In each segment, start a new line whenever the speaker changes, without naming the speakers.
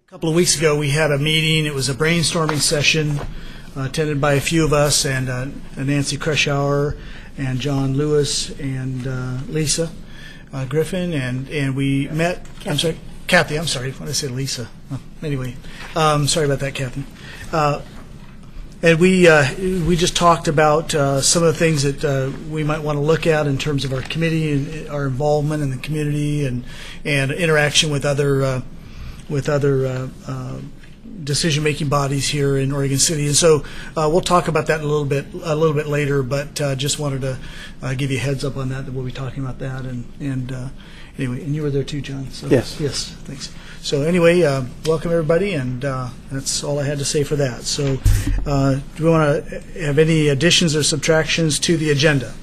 A couple of weeks ago, we had a meeting. It was a brainstorming session attended by a few of us, and Nancy Kreschauer and John Lewis and Lisa Griffin, and we met. Kathy. I'm sorry, Kathy. I'm sorry. When I said Lisa, anyway, sorry about that, Kathy. And we just talked about some of the things that we might want to look at in terms of our committee and our involvement in the community and interaction with other decision-making bodies here in Oregon City. And so we'll talk about that a little bit later. But just wanted to give you a heads up on that we'll be talking about that. And anyway, and you were there too, John. So,
yes.
Yes. Thanks. So anyway, welcome everybody, and that's all I had to say for that. So do we want to have any additions or subtractions to the agenda?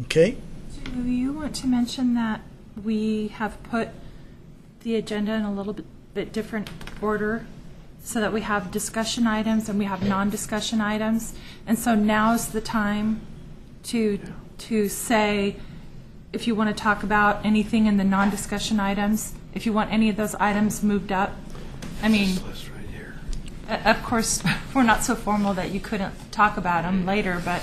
Okay.
Do you want to mention that we have put the agenda in a little bit different order so that we have discussion items and we have non-discussion items? And so now's the time to say if you want to talk about anything in the non-discussion items, if you want any of those items moved up. I mean, of course, we're not so formal that you couldn't talk about them later, but...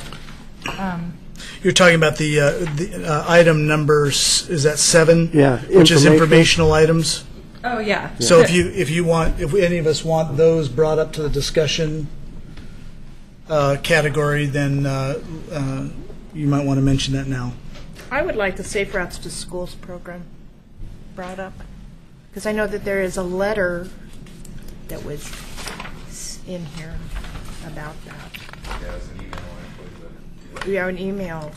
You're talking about the item numbers, is that 7?
Yeah.
Which is informational items?
Oh, yeah.
So if any of us want those brought up to the discussion category, then you might want to mention that now.
I would like the Safe Routes to Schools program brought up, because I know that there is a letter that was in here about that.
Yeah, it's an email actually, but
We have an email.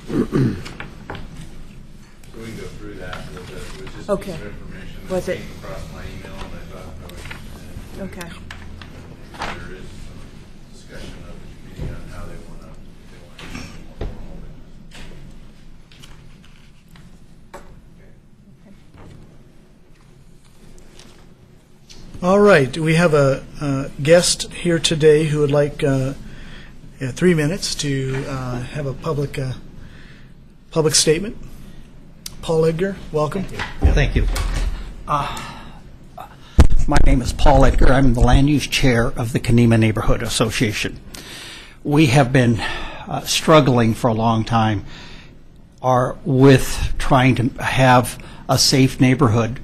so we can go through that. It was just a
Okay.
piece of information
Was
that
it?
came across my email, and I thought
Okay.
there is some discussion of the committee on how they want to more formal business.
All right, we have a guest here today who would like 3 minutes to have a public statement. Paul Edgar, welcome.
Thank you. My name is Paul Edgar. I'm the land use chair of the Kenema Neighborhood Association. We have been struggling for a long time with trying to have a safe neighborhood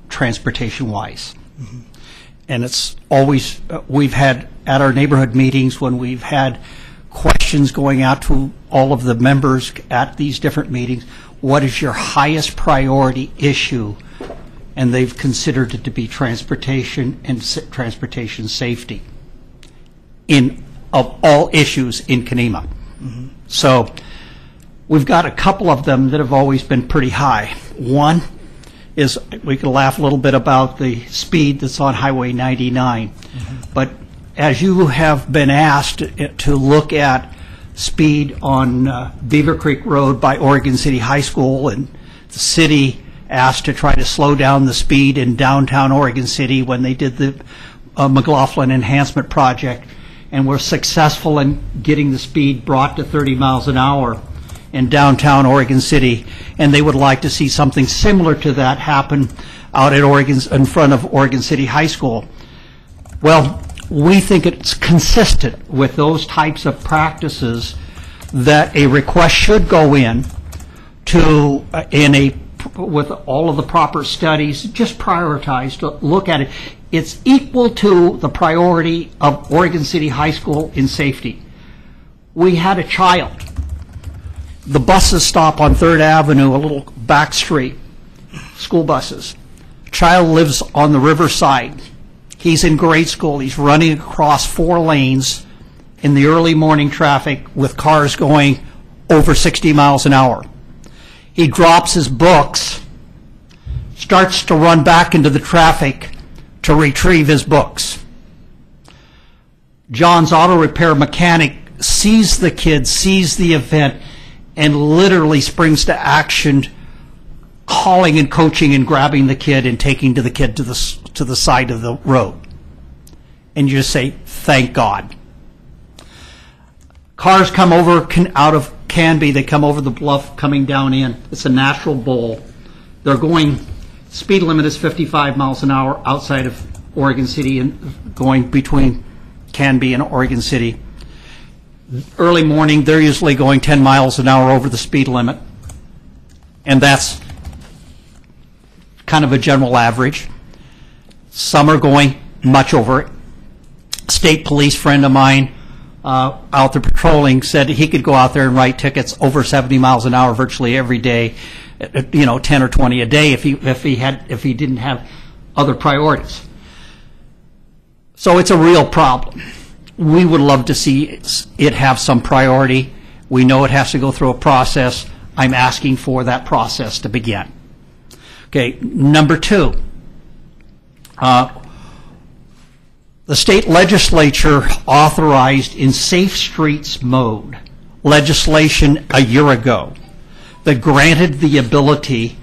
transportation-wise. Mm-hmm. And it's always, we've had at our neighborhood meetings when we've had questions going out to all of the members at these different meetings, what is your highest priority issue? And they've considered it to be transportation and transportation safety of all issues in Kenema. Mm-hmm. So we've got a couple of them that have always been pretty high. One is, we can laugh a little bit about the speed that's on Highway 99. Mm-hmm. But as you have been asked to look at speed on Beaver Creek Road by Oregon City High School, and the city asked to try to slow down the speed in downtown Oregon City when they did the McLaughlin Enhancement Project, and were successful in getting the speed brought to 30 miles an hour in downtown Oregon City, and they would like to see something similar to that happen out at in front of Oregon City High School. Well, we think it's consistent with those types of practices that a request should go in to with all of the proper studies, just prioritize to look at it. It's equal to the priority of Oregon City High School in safety. We had a child. The buses stop on 3rd Avenue, a little back street, school buses. Child lives on the riverside. He's in grade school. He's running across 4 lanes in the early morning traffic with cars going over 60 miles an hour. He drops his books, starts to run back into the traffic to retrieve his books. John's auto repair mechanic sees the kid, sees the event, and literally springs to action, calling and coaching and grabbing the kid and taking the kid to the side of the road. And you just say, thank God. Cars come over out of Canby, they come over the bluff coming down in. It's a natural bowl. They're going, speed limit is 55 miles an hour outside of Oregon City and going between Canby and Oregon City. Early morning, they're usually going 10 miles an hour over the speed limit. And that's kind of a general average. Some are going much over it. State police friend of mine out there patrolling said he could go out there and write tickets over 70 miles an hour virtually every day, 10 or 20 a day if he didn't have other priorities. So it's a real problem. We would love to see it have some priority. We know it has to go through a process. I'm asking for that process to begin. Okay, number 2. The state legislature authorized in Safe Streets mode legislation a year ago that granted the ability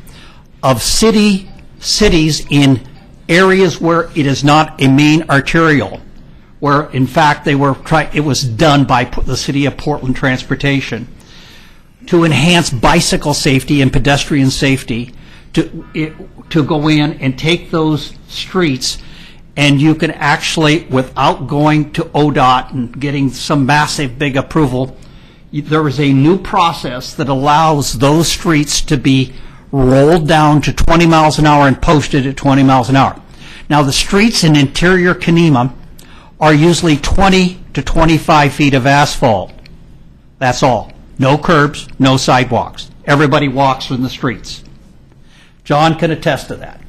of cities in areas where it is not a main arterial, where in fact it was done by the City of Portland Transportation, to enhance bicycle safety and pedestrian safety, to go in and take those streets, and you can actually, without going to ODOT and getting some massive big approval, there is a new process that allows those streets to be rolled down to 20 miles an hour and posted at 20 miles an hour. Now, the streets in interior Kenema are usually 20 to 25 feet of asphalt. That's all. No curbs, no sidewalks. Everybody walks in the streets. John can attest to that.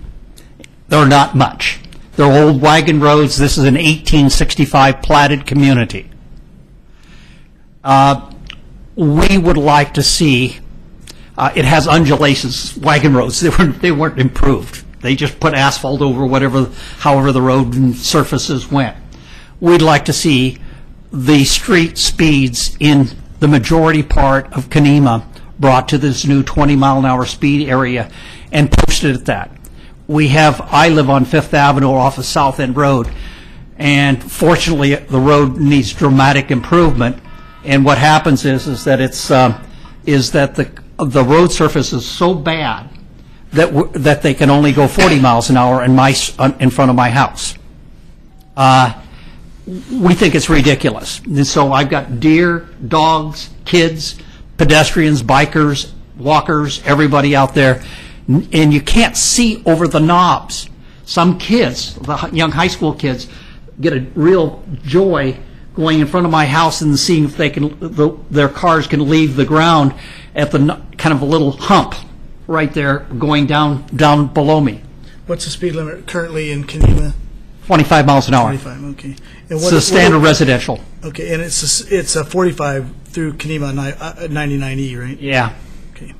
They're not much. They're old wagon roads. This is an 1865 platted community. We would like to see, it has undulations, wagon roads. They weren't improved. They just put asphalt over however the road and surfaces went. We'd like to see the street speeds in the majority part of Kenema brought to this new 20-mile-an-hour speed area and posted at that. I live on 5th Avenue off of South End Road, and fortunately the road needs dramatic improvement. And what happens is that the road surface is so bad that they can only go 40 miles an hour in front of my house. We think it's ridiculous. And so I've got deer, dogs, kids, pedestrians, bikers, walkers, everybody out there, and you can't see over the knobs. Some kids, the young high school kids, get a real joy going in front of my house and seeing if their cars can leave the ground at the kind of a little hump right there going down below me.
What's the speed limit currently in Kenema?
25 miles an hour.
25, okay. And
It's a standard residential.
Okay, and it's a 45 through Kenema 99E, right?
Yeah.
Okay.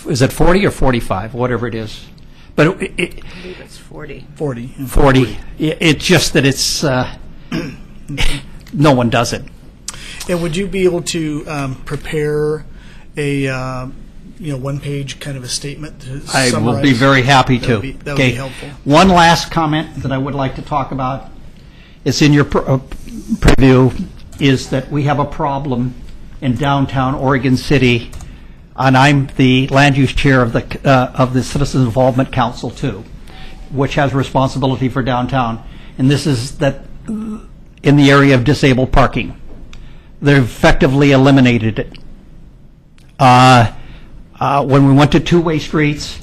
Is it 40 or 45, whatever it is? But
I believe it's 40.
40. Yeah.
40. It's just that it's no one does it.
And would you be able to prepare a one-page kind of a statement to
I
summarize?
will be very happy to.
That would be helpful.
One last comment that I would like to talk about. It's in your preview, is that we have a problem in downtown Oregon City, and I'm the land use chair of the Citizens Involvement Council too, which has responsibility for downtown. And this is that in the area of disabled parking. They've effectively eliminated it. When we went to two-way streets,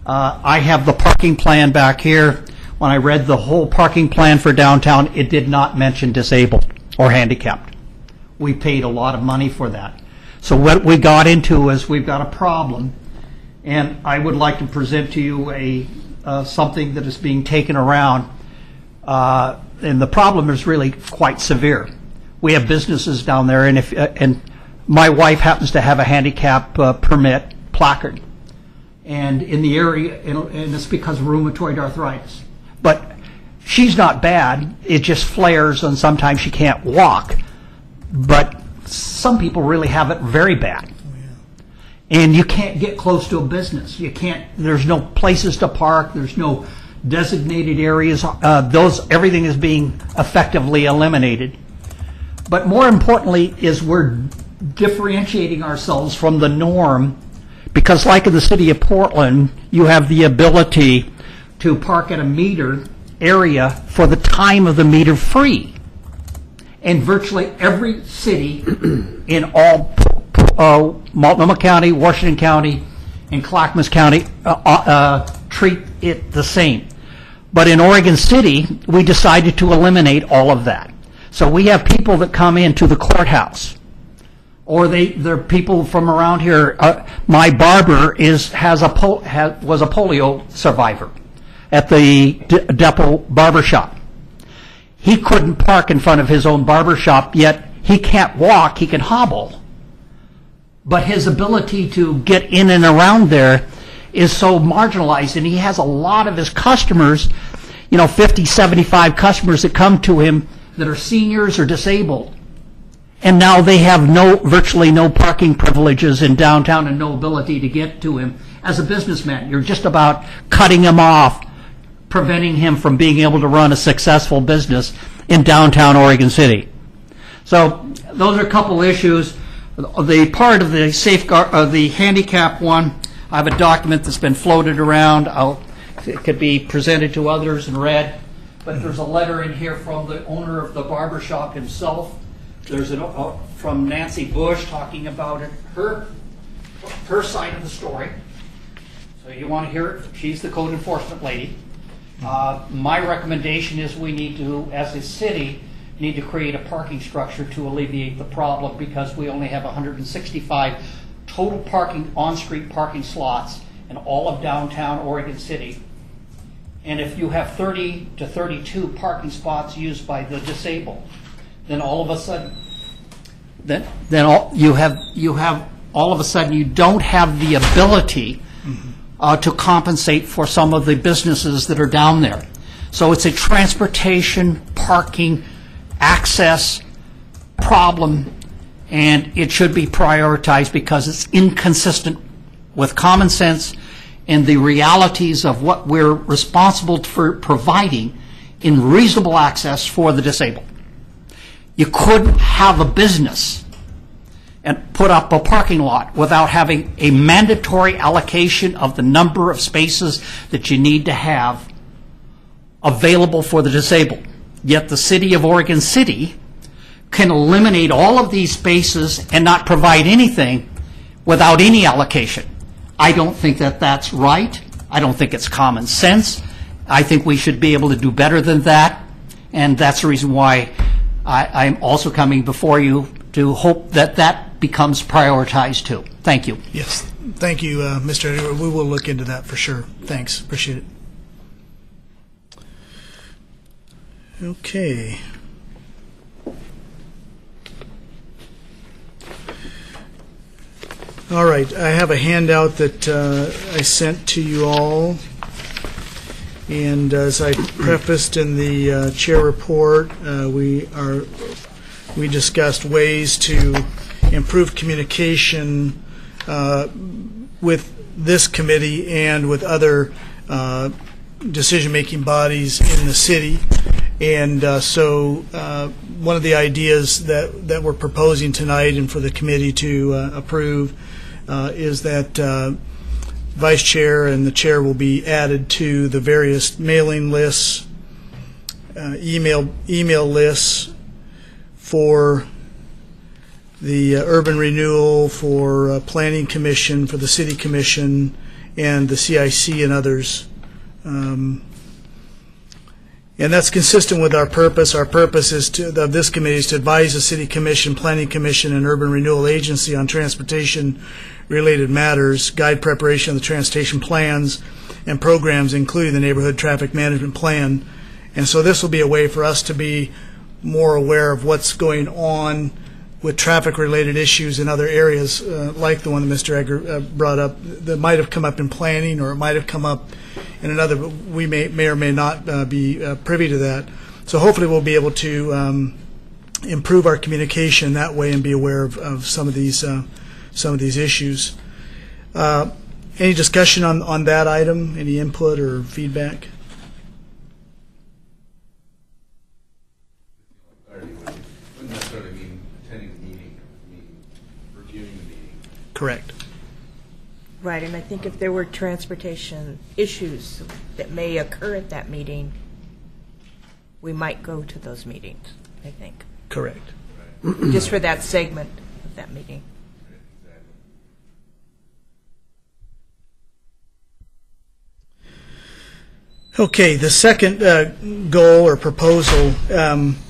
I have the parking plan back here. When I read the whole parking plan for downtown, it did not mention disabled or handicapped. We paid a lot of money for that. So what we got into is we've got a problem, and I would like to present to you something that is being taken around, and the problem is really quite severe. We have businesses down there, and my wife happens to have a handicap permit placard, and in the area, and it's because of rheumatoid arthritis. But she's not bad. It just flares, and sometimes she can't walk. But some people really have it very bad. And you can't get close to a business. You can't. There's no places to park. There's no designated areas. Everything is being effectively eliminated. But more importantly is we're differentiating ourselves from the norm, because like in the city of Portland, you have the ability to park at a meter area for the time of the meter free. And virtually every city in all Multnomah County, Washington County, and Clackamas County treat it the same. But in Oregon City, we decided to eliminate all of that. So we have people that come into the courthouse, or they're people from around here. My barber was a polio survivor at the Depot Barber Shop. He couldn't park in front of his own barber shop, yet he can't walk, he can hobble. But his ability to get in and around there is so marginalized, and he has a lot of his customers, 50, 75 customers that come to him that are seniors or disabled. And now they have virtually no parking privileges in downtown and no ability to get to him. As a businessman, you're just about cutting him off, preventing him from being able to run a successful business in downtown Oregon City. So those are a couple issues. The part of the safeguard, the handicap one, I have a document that's been floated around. It could be presented to others and read. But there's a letter in here from the owner of the barber shop himself. There's from Nancy Bush talking about it, her side of the story. So you want to hear it? She's the code enforcement lady. My recommendation is we need to, as a city, need to create a parking structure to alleviate the problem, because we only have 165 total parking, on-street parking slots in all of downtown Oregon City. And if you have 30 to 32 parking spots used by the disabled, then all of a sudden, you don't have the ability to compensate for some of the businesses that are down there. So it's a transportation, parking, access problem, and it should be prioritized because it's inconsistent with common sense and the realities of what we're responsible for providing in reasonable access for the disabled. You couldn't have a business and put up a parking lot without having a mandatory allocation of the number of spaces that you need to have available for the disabled. Yet the city of Oregon City can eliminate all of these spaces and not provide anything without any allocation. I don't think that that's right. I don't think it's common sense. I think we should be able to do better than that, and that's the reason why I'm also coming before you to hope that that becomes prioritized too. Thank you.
Yes, thank you, Mr. Edgar. We will look into that for sure. Thanks, appreciate it. Okay. All right, I have a handout that I sent to you all, and as I prefaced in the chair report, we discussed ways to improve communication with this committee and with other decision-making bodies in the city. And so one of the ideas that we're proposing tonight and for the committee to approve is that vice chair and the chair will be added to the various mailing lists, email lists for the urban renewal, for planning commission, for the city commission, and the CIC and others. And that's consistent with our purpose. Our purpose of this committee is to advise the City Commission, Planning Commission, and Urban Renewal Agency on transportation-related matters, guide preparation of the transportation plans and programs, including the Neighborhood Traffic Management Plan. And so this will be a way for us to be more aware of what's going on with traffic-related issues in other areas, like the one that Mr. Edgar brought up, that might have come up in planning, or it might have come up in another, but we may or may not be privy to that. So hopefully we'll be able to improve our communication that way and be aware of some of these issues. Any discussion on that item? Any input or feedback?
Wouldn't necessarily mean attending the meeting.
Correct.
Right, and I think if there were transportation issues that may occur at that meeting, we might go to those meetings, I think,
Correct.
just for that segment of that meeting.
Okay, the second goal or proposal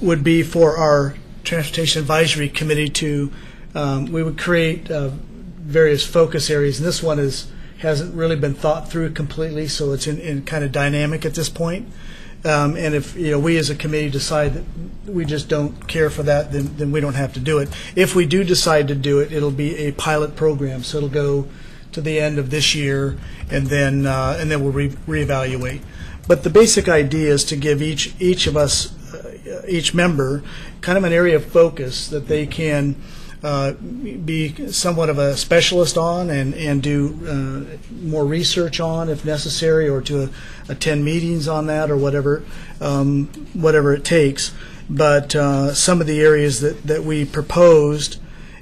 would be for our Transportation Advisory Committee to, we would create various focus areas, and this one hasn't really been thought through completely, so it's in kind of dynamic at this point. And if we as a committee decide that we just don't care for that, then we don't have to do it. If we do decide to do it, it'll be a pilot program, so it'll go to the end of this year, and then we'll reevaluate. But the basic idea is to give each of us, each member, kind of an area of focus that they can be somewhat of a specialist on and do more research on if necessary, or to attend meetings on that, or whatever it takes. But some of the areas that we proposed,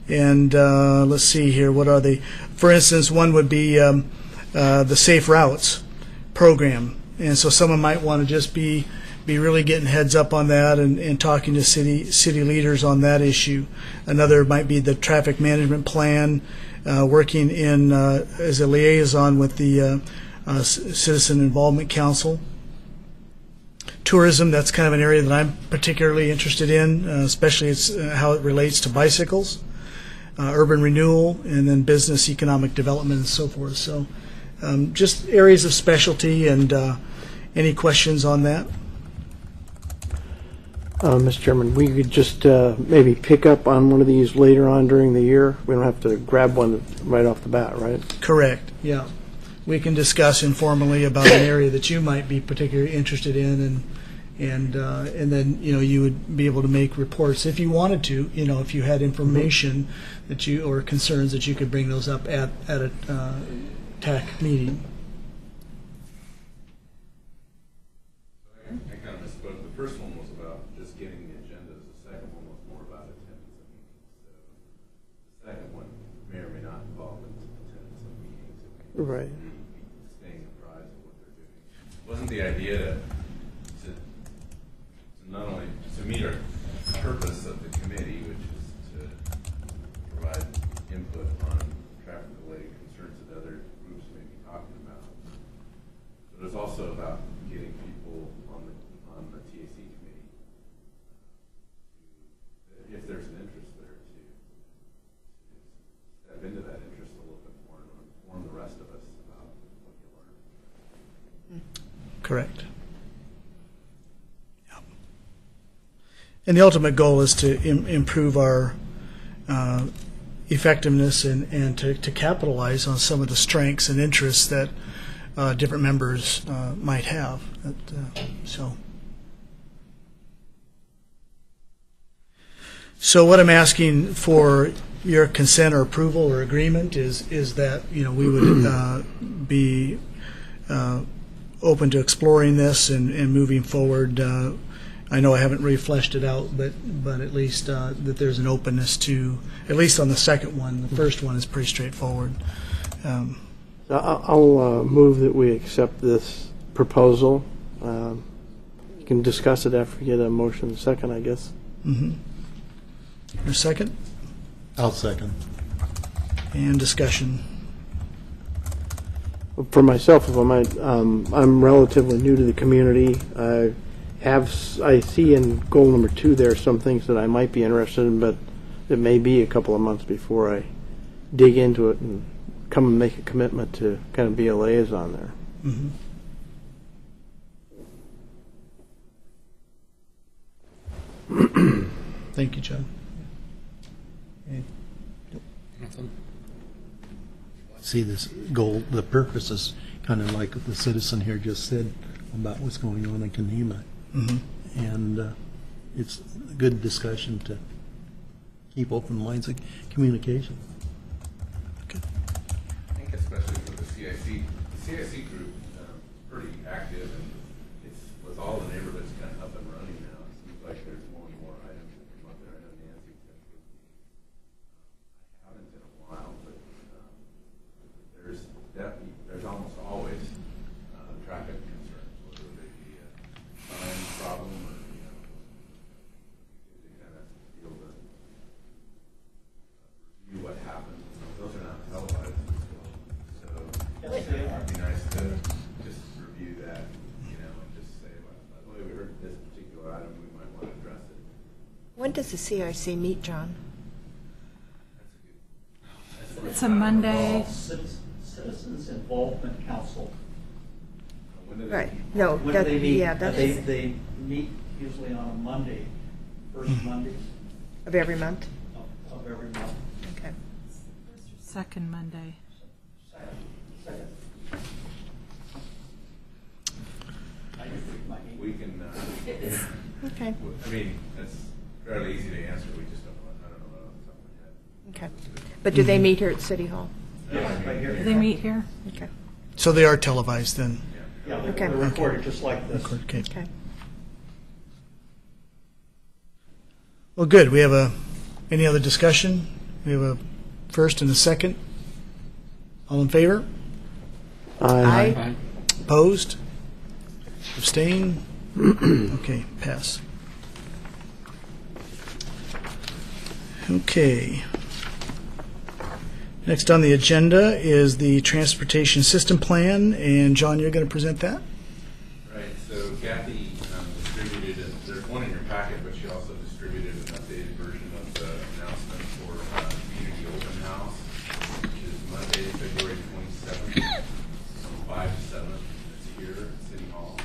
and let's see here, what are they? For instance, one would be the Safe Routes program. And so someone might want to just be really getting heads up on that and talking to city leaders on that issue. Another might be the traffic management plan, working in as a liaison with the Citizen Involvement Council. Tourism, that's kind of an area that I'm particularly interested in, especially how it relates to bicycles. Urban renewal, and then business, economic development, and so forth. So just areas of specialty, and any questions on that?
Mr. Chairman, we could just maybe pick up on one of these later on during the year. We don't have to grab one right off the bat, right?
Correct, yeah. We can discuss informally about an area that you might be particularly interested in, and then you would be able to make reports if you wanted to. If you had information that or concerns, that you could bring those up at a TAC meeting.
I kind of misspoke. The first one was about just getting the agendas. The second one was more about attendance of meetings. So the second one may or may not involve attendance of meetings. It may
Right.
be staying apprised of what they're doing. Wasn't the idea to not only to meet our purpose of the committee, which is to provide input on traffic-related concerns that other groups may be talking about, but it's also about getting people on the TAC committee, if there's an interest there, to step into that interest a little bit more and inform the rest of us about what you learn.
Correct. Yep. And the ultimate goal is to improve our effectiveness and to capitalize on some of the strengths and interests that different members might have. So what I'm asking for your consent or approval or agreement is that we would be open to exploring this and moving forward. I know I haven't really fleshed it out, but at least that there's an openness to, at least on the second one. The first one is pretty straightforward.
I'll move that we accept this proposal. You can discuss it after you get a motion second, I guess.
Mm-hmm. Your second?
I'll second.
And discussion.
For myself, if I might, I'm relatively new to the community. I see in goal number 2 there some things that I might be interested in, but it may be a couple of months before I dig into it and come and make a commitment to kind of be a liaison there.
Mm-hmm. Thank you, John.
See, this goal, the purpose is kind of like the citizen here just said about what's going on in Kanema.
Mm-hmm.
And it's a good discussion to keep open lines of communication.
Okay.
I think especially for the CIC group, pretty active, and it's with all the neighborhoods kind of up and running now. It seems like there's more and more items that come up there. I know Nancy said I haven't in a while, but
When does the CRC meet, John?
It's a Monday.
Citizens Involvement Council.
When do they
Right.
meet?
No,
When
that,
do they meet?
yeah, that's
They meet usually on a Monday, first Monday
of every month.
of every month.
Okay.
Second Monday.
Second. I just read my email.
We can,
Okay.
I mean, that's fairly easy to answer, we just don't know, I don't know that off the top of my head.
Okay. But do they meet here at City Hall?
Yeah, right here.
Do they meet here?
Okay.
So they are televised then?
Yeah,
Okay.
they're recorded just like this.
Okay.
Okay.
Well, good. We have any other discussion? We have a first and a second. All in favor?
Aye.
Opposed? Abstain? Okay, pass. Okay. Next on the agenda is the Transportation System Plan, and John, you're going to present that?
Right, so Kathy distributed, there's one in your packet, but she also distributed an updated version of the announcement for Community Open House, which is Monday, February 27th, from 5 to 7. It's here at City Hall.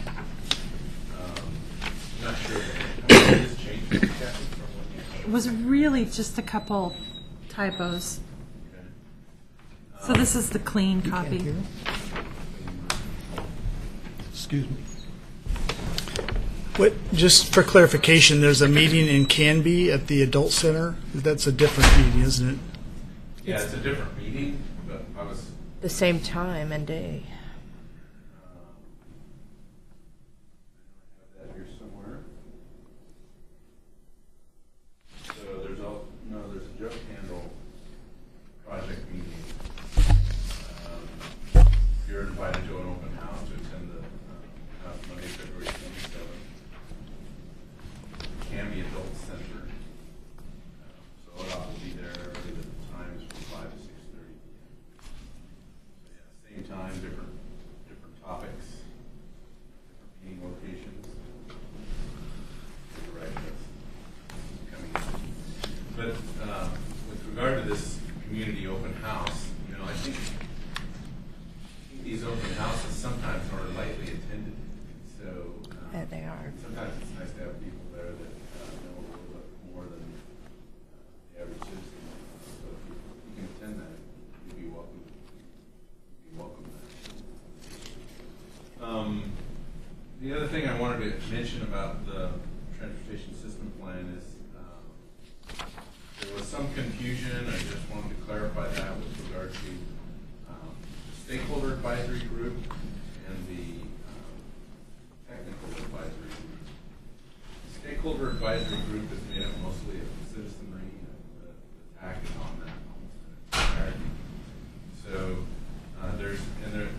Not sure, how much has changed, Kathy, from what you
It was really just a couple typos. So this is the clean copy.
Excuse me.
What, just for clarification, there's a meeting in Canby at the Adult Center. That's a different meeting, isn't it?
Yeah, it's a different meeting, but I was,
The same time and day.
I have that here somewhere. So there's a jug handle project meeting. You're invited to an open house to attend the house Monday, February 27th. Canby Adult Center. So ODOT will be there. The times from 5 to 6:30. So yeah, same time, different topics, different meeting locations. You're right, that's coming in. But with regard to this community open house, I think these open houses sometimes are lightly attended, so
Yeah, they are.
sometimes it's nice to have people there that know a little bit more than the average citizen. So if you can attend that, you'd be welcome. The other thing I wanted to mention about the transportation system plan is there was some confusion. I just wanted to clarify that with regard to stakeholder advisory group and the technical advisory group. The stakeholder advisory group is made up mostly of citizenry and the TAC is on that almost entirety. So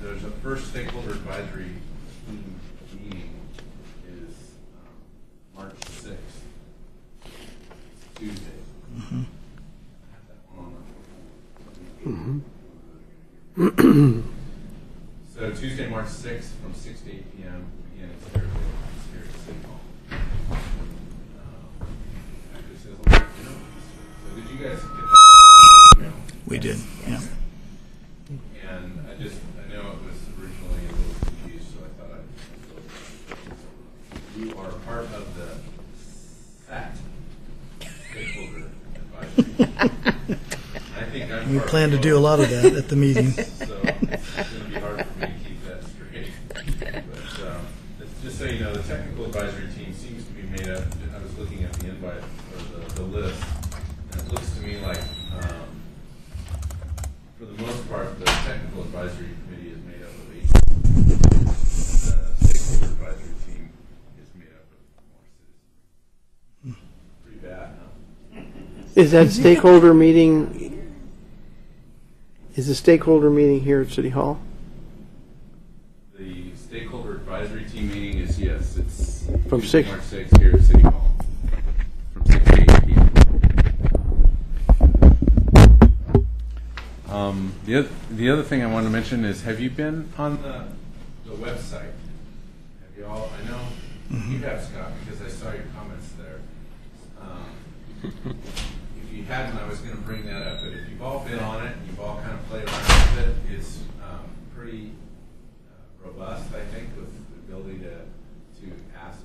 there's a first stakeholder advisory team meeting is March 6th, Tuesday. I have that one on the So Tuesday, March 6th, from 6 to 8 p.m. Again, it's here at City Hall. Actually, it says on there, so did you guys get that email?
We did, yeah.
And I know it was originally a little confused, so I thought you are part of the SAT, Stakeholder Advisory. I think I'm
We
part
plan to
of
do a lot of that at the meeting.
So it's going to be hard for me to keep that straight. But just so you know, the technical advisory team seems to be made up, I was looking at the invite, or the list, and it looks to me like, for the most part, the technical advisory committee is made up of 8. The stakeholder advisory team is made up of more citizens. Pretty bad, huh?
Is that stakeholder meeting, is the stakeholder meeting here at City Hall?
The stakeholder advisory team meeting is, yes, it's
From
Tuesday,
6.
March 6th here at City Hall, from 6 to 8 p.m. The other thing I wanted to mention is, have you been on the website? Have you all? I know you have, Scott, because I saw your comments there. was going to bring that up, but if you've all been on it, and you've all kind of played around with it, it's pretty robust, I think, with the ability to ask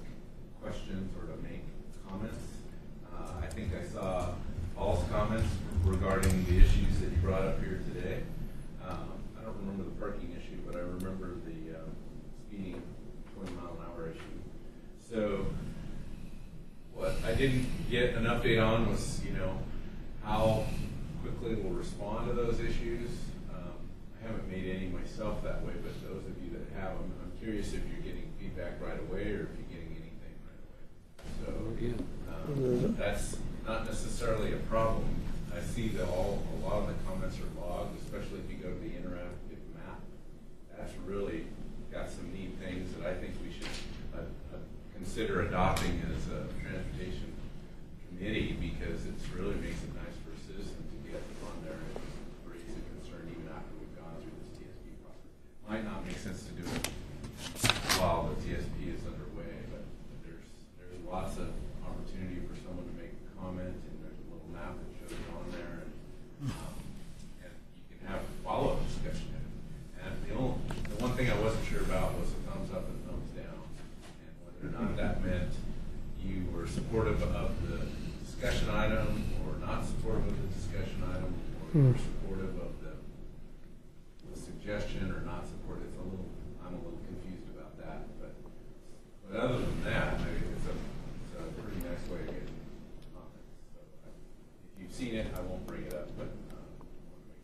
questions or to make comments. I think I saw Paul's comments regarding the issues that you brought up here today. I don't remember the parking issue, but I remember the speeding 20-mile-an-hour issue. So what I didn't get an update on was, how quickly we'll respond to those issues. I haven't made any myself that way, but those of you that have them, I'm curious if you're getting feedback right away or if you're getting anything right away. So that's not necessarily a problem. I see that a lot of the comments are logged, especially if you go to the interactive map. That's really got some neat things that I think we should consider adopting as a transportation committee, because it really makes it nice for a citizen to get on there and raise a concern even after we've gone through this TSP process. Might not make sense to do it while the TSP is underway, but there's lots of opportunity for someone to make a comment, and there's a little map that shows it on there, and you can have follow-up discussion. And the one thing I wasn't sure about was the thumbs up and thumbs down, and whether or not that meant you were supportive of the discussion item or not supportive of the discussion item, or you were supportive of the suggestion or not supportive. I'm a little confused about that, but other than that, I mean, it's a pretty nice way of getting comments. So if you've seen it, I won't bring it up, but I want to make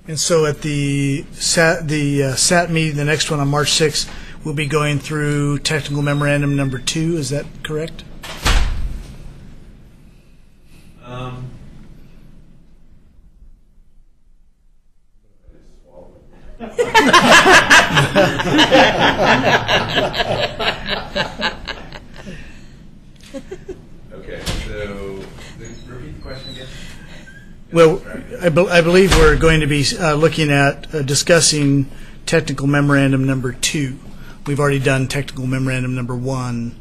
sure.
And so at the SAT meeting, the next one on March 6th, we'll be going through technical memorandum number 2. Is that correct?
Okay, so repeat the question again.
Well, I believe we're going to be looking at discussing technical memorandum number 2. We've already done technical memorandum number 1.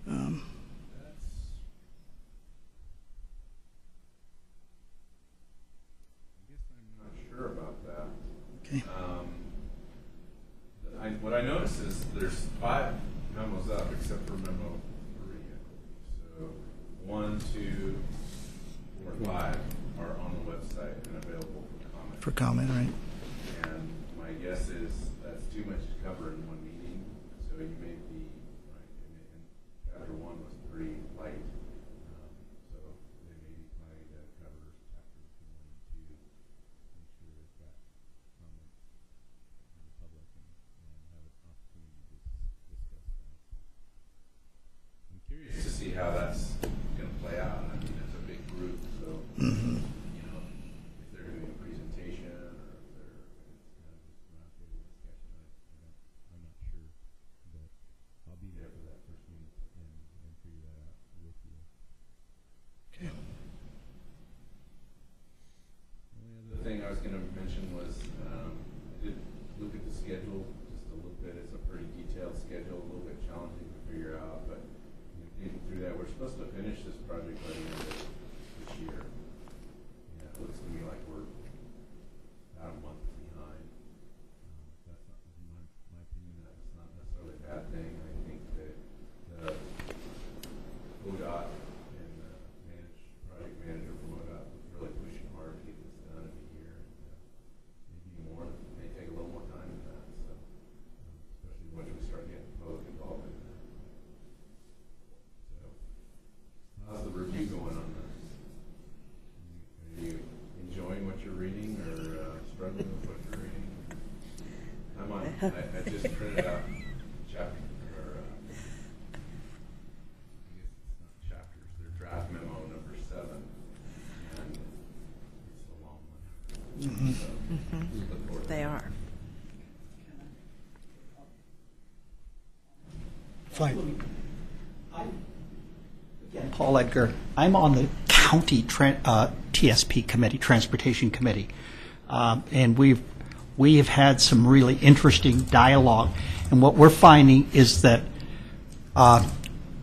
I'm not sure about that.
Okay.
What I noticed is there's 5 memos up except for memo 3. So 1, 2, 4, and 5 are on the website and available for comment.
For comment, right?
And my guess is that's too much to cover in one meeting. So you may be right. And chapter 1 was pretty light. So they may be planning to cover chapters 1 and 2. Make sure they've got comments from the public and have an opportunity to discuss that. I'm curious to see how that's going to play out. I mean, it's a big group, so if they're doing a presentation or if they're just roundtable discussion, I'm not sure, but I'll be there for that first meeting and figure that out with you.
Okay.
The only other thing I was going to mention was I did look at the schedule just a little bit. It's a pretty detailed schedule, a little bit challenging to figure out, but getting through that, we're supposed to finish this project by the end of this year. Yeah, it looks to me like we're about a month behind. That's not, in my opinion, that's not necessarily a bad thing. I think that the ODOT and the project manager from ODOT was really pushing hard to get this done in a year. Maybe more. It may take a little more time than that. So, especially once we start getting public involvement in that. So, how's the review going on this? Are you enjoying what you're reading or struggling with what you're reading? I'm on. I just printed out chapter or I guess it's not chapters. They're draft memo number 7, and it's a long one. So, look forward to
They
that.
are.
Fine.
Paul Edgar. I'm on the county TSP committee, transportation committee, and we have had some really interesting dialogue. And what we're finding is that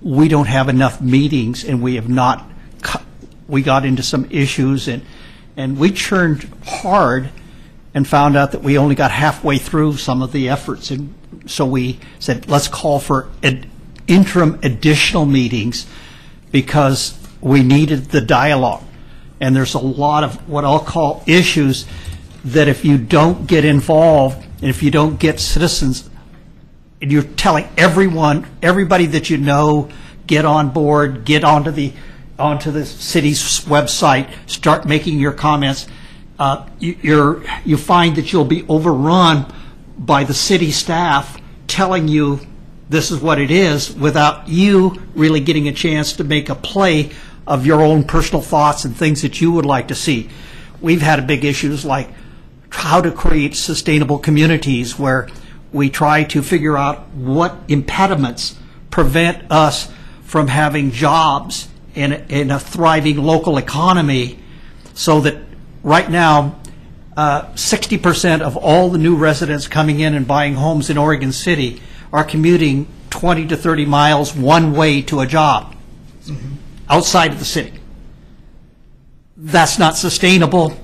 we don't have enough meetings, and we have not, we got into some issues, and we churned hard and found out that we only got halfway through some of the efforts. And so we said, let's call for interim additional meetings because we needed the dialogue. And there's a lot of what I'll call issues that if you don't get involved and if you don't get citizens, and you're telling everybody that you know, get on board, get onto the city's website, start making your comments, you find that you'll be overrun by the city staff telling you this is what it is without you really getting a chance to make a play of your own personal thoughts and things that you would like to see. We've had big issues like how to create sustainable communities where we try to figure out what impediments prevent us from having jobs in a thriving local economy, so that right now 60% of all the new residents coming in and buying homes in Oregon City are commuting 20 to 30 miles one way to a job outside of the city. That's not sustainable.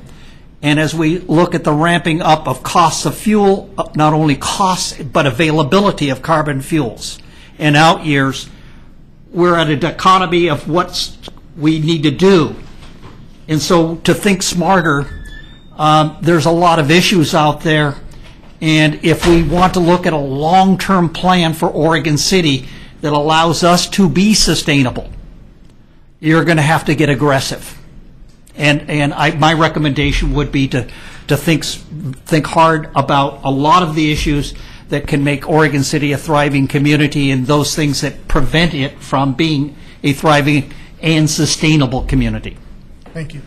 And as we look at the ramping up of costs of fuel, not only costs, but availability of carbon fuels in out years, we're at a dichotomy of what we need to do. And so to think smarter, there's a lot of issues out there. And if we want to look at a long-term plan for Oregon City that allows us to be sustainable, you're going to have to get aggressive. And my recommendation would be to think hard about a lot of the issues that can make Oregon City a thriving community and those things that prevent it from being a thriving and sustainable community.
Thank you.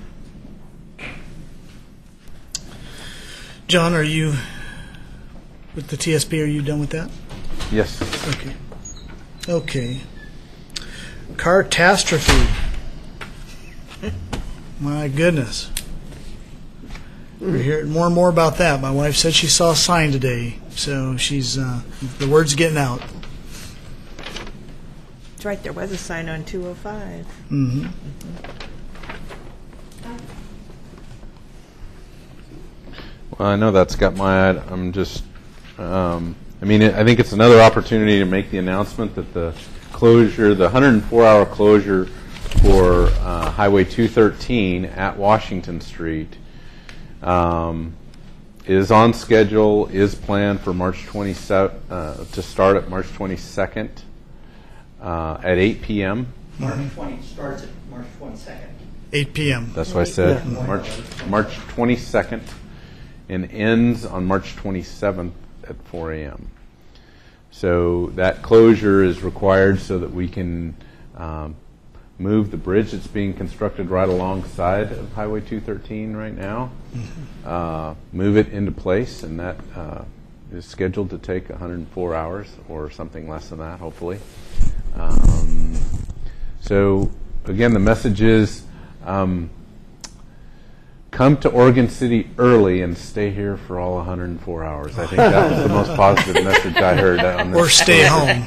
John, are you, with the TSP, are you done with that?
Yes.
Okay. Okay. Catastrophe. My goodness. We're hearing more and more about that. My wife said she saw a sign today, so she's the word's getting out.
That's right, there was a sign on 205.
Mm-hmm.
Well, I know that's got my eye. I'm just, I think it's another opportunity to make the announcement that the closure, the 104-hour closure for Highway 213 at Washington Street is on schedule, is planned for March 27th, to start at March 22nd at 8 p.m.
March 20 starts at March 22nd.
8 p.m.
That's what I said.
Yeah.
March 22nd, and ends on March 27th at 4 a.m. So that closure is required so that we can move the bridge that's being constructed right alongside of Highway 213 right now, move it into place, and that is scheduled to take 104 hours or something less than that, hopefully. So again, the message is come to Oregon City early and stay here for all 104 hours. I think that was the most positive message I heard on this.
Or stay home.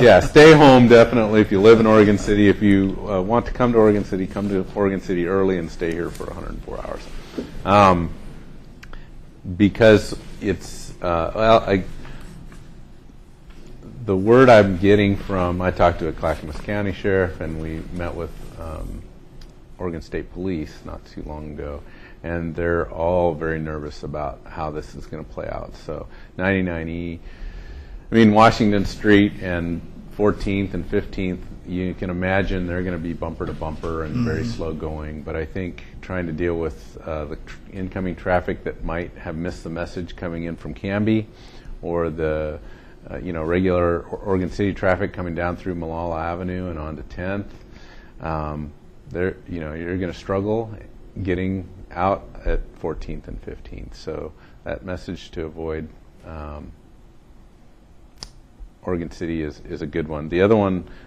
Yeah, stay home, definitely, if you live in Oregon City. If you want to come to Oregon City, come to Oregon City early and stay here for 104 hours. Because it's, the word I'm getting from, I talked to a Clackamas County sheriff, and we met with Oregon State Police not too long ago, and they're all very nervous about how this is going to play out. So 99E, Washington Street and 14th and 15th, you can imagine they're going to be bumper to bumper and very slow going. But I think trying to deal with the incoming traffic that might have missed the message coming in from Canby, or the regular Oregon City traffic coming down through Malala Avenue and on to 10th, you're going to struggle getting out at 14th and 15th. So that message to avoid Oregon City is a good one. The other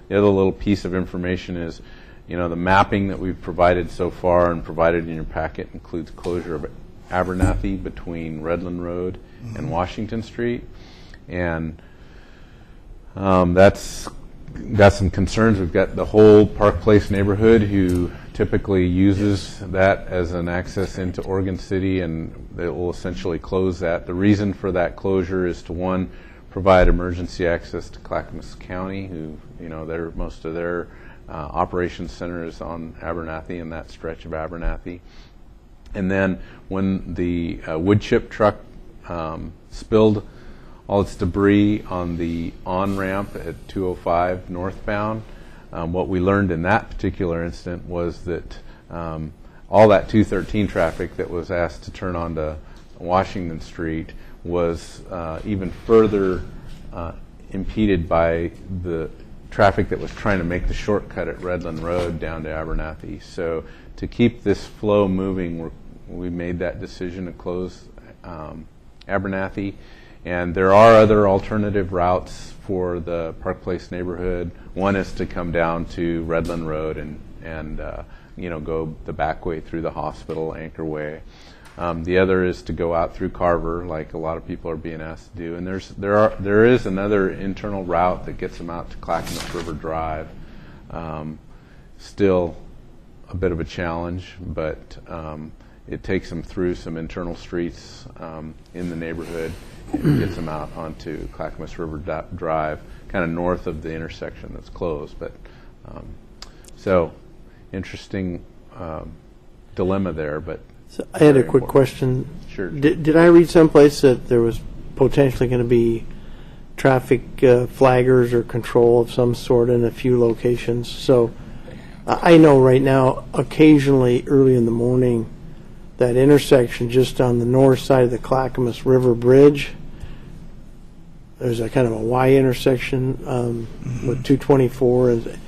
little piece of information is, the mapping that we've provided so far and provided in your packet includes closure of Abernathy between Redland Road and Washington Street, and that's got some concerns. We've got the whole Park Place neighborhood who typically uses that as an access into Oregon City, and they will essentially close that. The reason for that closure is to, one, provide emergency access to Clackamas County, who, most of their operations center is on Abernathy and that stretch of Abernathy. And then when the wood chip truck spilled all its debris on the on-ramp at 205 northbound, what we learned in that particular incident was that all that 213 traffic that was asked to turn onto Washington Street was even further impeded by the traffic that was trying to make the shortcut at Redland Road down to Abernathy. So to keep this flow moving, we made that decision to close Abernathy. And there are other alternative routes for the Park Place neighborhood. One is to come down to Redland Road and go the back way through the hospital, Anchor Way. The other is to go out through Carver, like a lot of people are being asked to do. And there is another internal route that gets them out to Clackamas River Drive. Still a bit of a challenge, but it takes them through some internal streets in the neighborhood and gets them out onto Clackamas River Drive, kind of north of the intersection that's closed. But so interesting dilemma there, but.
So I had a quick question.
Sure.
Did I read someplace that there was potentially going to be traffic flaggers or control of some sort in a few locations? So I know right now, occasionally early in the morning, that intersection just on the north side of the Clackamas River Bridge, there's a kind of a Y intersection with 224. And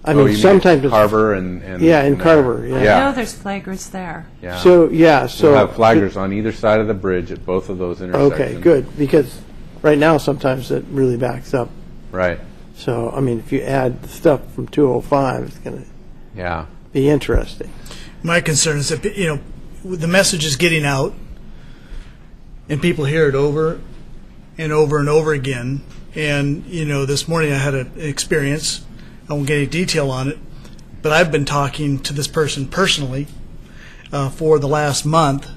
I mean, sometimes it's
Carver and
yeah, in Carver. Yeah.
I know there's flaggers there.
Yeah.
So
we'll have flaggers on either side of the bridge at both of those intersections.
Okay, good, because right now sometimes it really backs up.
Right.
So I mean, if you add the stuff from 205, it's going to be interesting.
My concern is that the message is getting out, and people hear it over and over and over again. And this morning I had an experience. I won't get any detail on it, but I've been talking to this person personally for the last month,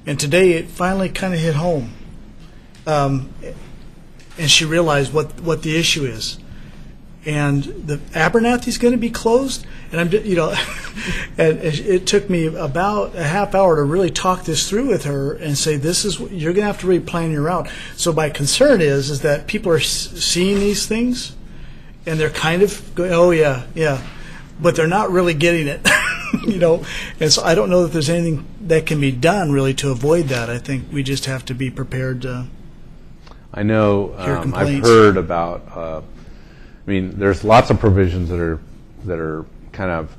and today it finally kind of hit home. And she realized what the issue is. And the Abernathy's going to be closed, and I'm and it took me about a half hour to really talk this through with her and say, this is you're going to have to really plan your route. So my concern is that people are seeing these things, and they're kind of going, oh yeah, but they're not really getting it, And so I don't know that there's anything that can be done really to avoid that. I think we just have to be prepared to.
I know
hear complaints.
I've heard about. There's lots of provisions that are kind of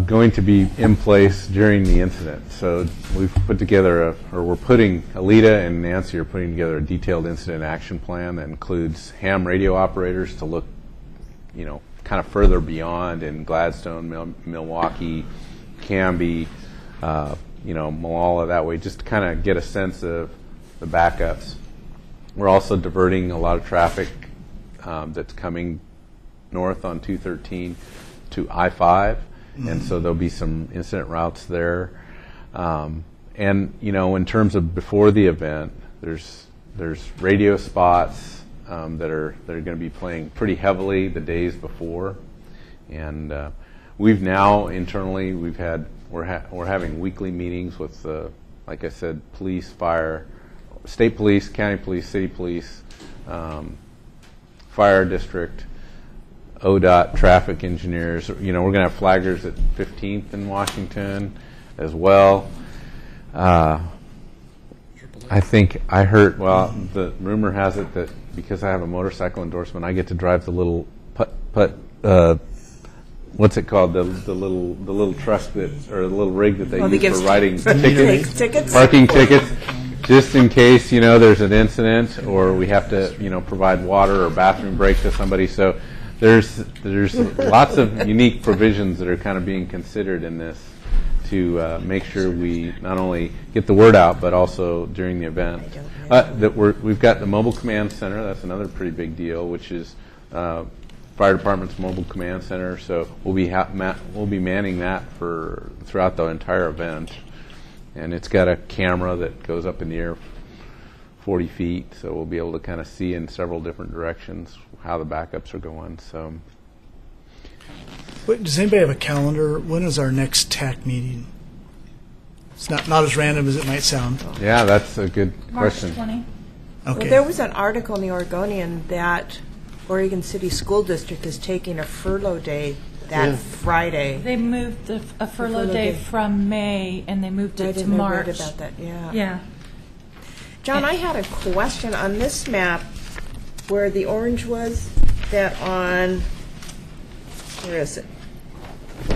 going to be in place during the incident. So we've put together Alita and Nancy are putting together a detailed incident action plan that includes ham radio operators to look, kind of further beyond in Gladstone, Milwaukee, Canby, Molalla, that way, just to kind of get a sense of the backups. We're also diverting a lot of traffic that's coming north on 213 to I-5, and so there'll be some incident routes there. And in terms of before the event, there's radio spots that are going to be playing pretty heavily the days before, and we've now internally we're having weekly meetings with like I said, police, fire, state police, county police, city police. Fire district, ODOT, traffic engineers. We're going to have flaggers at 15th in Washington as well. I think I heard, the rumor has it that because I have a motorcycle endorsement, I get to drive the little what's it called? The little truck or the little rig that they use for writing tickets, parking tickets. Just in case, there's an incident or we have to, provide water or bathroom break to somebody. So there's lots of unique provisions that are kind of being considered in this to make sure we not only get the word out, but also during the event. We've got the mobile command center. That's another pretty big deal, which is fire department's mobile command center. So we'll be manning that throughout the entire event, and it's got a camera that goes up in the air 40 feet, so we'll be able to kind of see in several different directions how the backups are going. So.
Wait, does anybody have a calendar? When is our next TAC meeting? It's not as random as it might sound.
Yeah, that's a good
March
question.
20.
Well,
Okay.
there was an article in the Oregonian that Oregon City School District is taking a furlough day that Friday.
They moved a furlough day from May, and they moved
I
it to
didn't
March.
read about that, yeah.
Yeah.
John, I had a question on this map where the orange was, that on, where is it?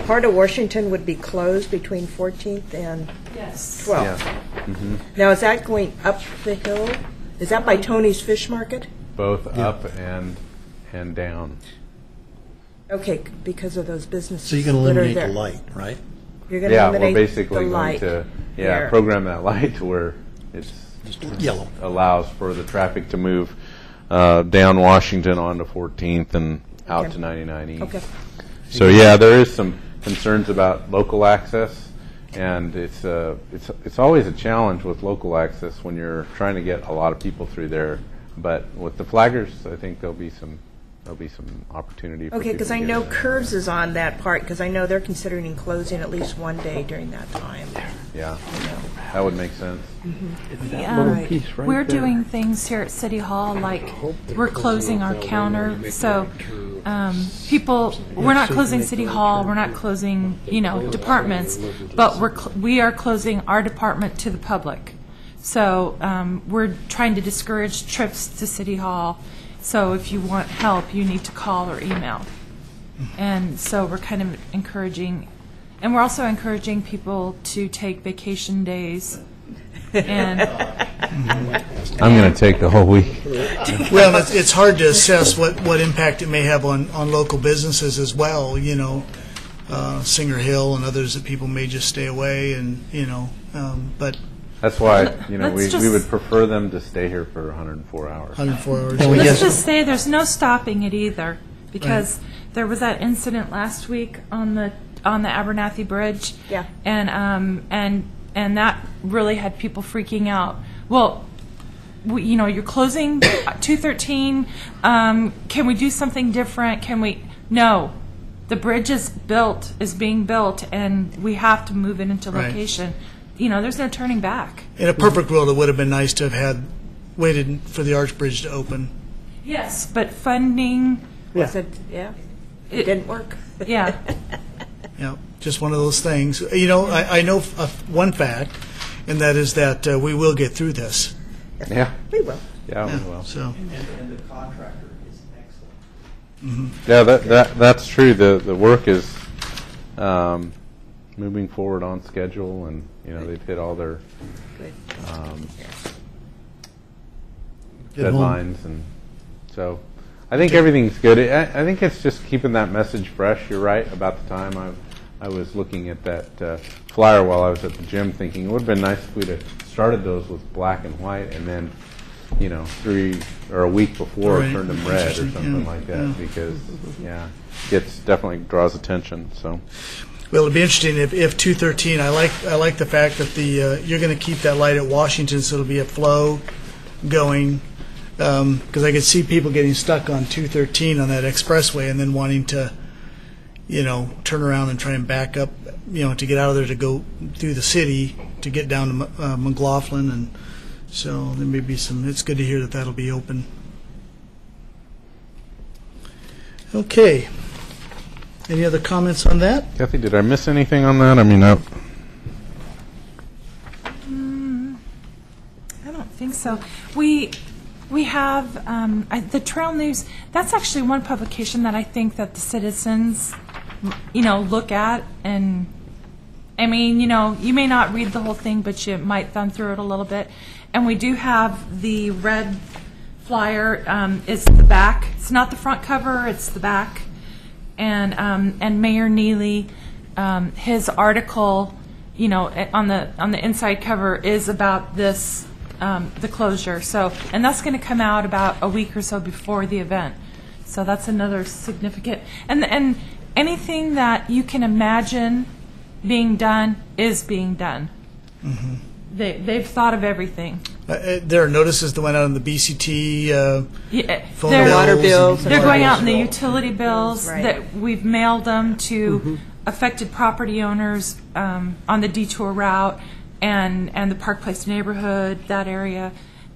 Part of Washington would be closed between 14th and
Yes.
12th.
Yeah,
Now, is that going up the hill? Is that by Tony's Fish Market?
both up and down.
Okay, because of those businesses
So you're going to
that are
eliminate
there.
the light, right?
You're going to
Yeah, we're
eliminate
basically
the
going
light
to
there.
program that light to where it's
Just yellow.
allows for the traffic to move down Washington onto 14th and out
Okay.
to 99 East.
Okay.
So yeah, there is some concerns about local access, and it's always a challenge with local access when you're trying to get a lot of people through there. But with the flaggers, I think there'll be some opportunity. For
Okay,
people
because
to
I
get
know
in there.
Curves is on that part, because I know they're considering closing at least one day during that time.
Yeah, that would make sense.
little piece right
We're
there.
doing things here at City Hall, like we're closing our counter, so we're not closing City Hall, we're not closing, departments, but we are closing our department to the public. So we're trying to discourage trips to City Hall. So if you want help, you need to call or email. And so we're kind of encouraging, and we're also encouraging people to take vacation days. And
I'm going to take the whole week.
Well, it's hard to assess what impact it may have on local businesses as well, Singer Hill and others that people may just stay away and, but
That's why
Let's
we
just-
would prefer them to stay here for 104 hours.
104 hours.
And we
let's
get-
just say there's no stopping it either, because there was that incident last week on the Abernathy Bridge.
Yeah.
And that really had people freaking out. Well, you're closing 213. Can we do something different? No. The bridge is being built, and we have to move it into
Right.
location. There's no turning back.
In a perfect world, it would have been nice to have waited for the Arch Bridge to open.
Yes, but funding,
Was it, yeah, it didn't work.
yeah.
Just one of those things. I know one fact, and that is that we will get through this.
Yeah,
We will.
yeah, we will.
So,
And the contractor is excellent.
Yeah, that's true. The work is moving forward on schedule, and they've hit all their
Good.
Get home.
deadlines, and so I think everything's good. I think it's just keeping that message fresh. You're right about the time. I was looking at that flyer while I was at the gym, thinking it would have been nice if we'd have started those with black and white, and then 3 or a week before
Right.
turned them red or
Interesting.
something
Yeah.
like that, because definitely draws attention. So.
well, it'd be interesting if 213. I like the fact that you're going to keep that light at Washington, so it'll be a flow going. Because I could see people getting stuck on 213 on that expressway and then wanting to, turn around and try and back up, to get out of there to go through the city to get down to McLaughlin, and so there may be some. It's good to hear that that'll be open. Okay. Any other comments on that?
Kathy, did I miss anything on that? I mean,
I don't think so. We have the Trail News. That's actually one publication that I think that the citizens, look at, and I mean, you may not read the whole thing, but you might thumb through it a little bit. And we do have the red flyer. It's the back. It's not the front cover. It's the back. And Mayor Neely, his article, on the inside cover is about this. The closure. So, and that's going to come out about a week or so before the event. So that's another significant, and anything that you can imagine being done is being done. They've thought of everything.
There are notices that went out on the BCT
Yeah,
phone
they're-
bills.
Water bills
They're
and
going
water
out in the
bills.
utility bills
Right.
that we've mailed them to affected property owners on the detour route and the Park Place neighborhood, that area.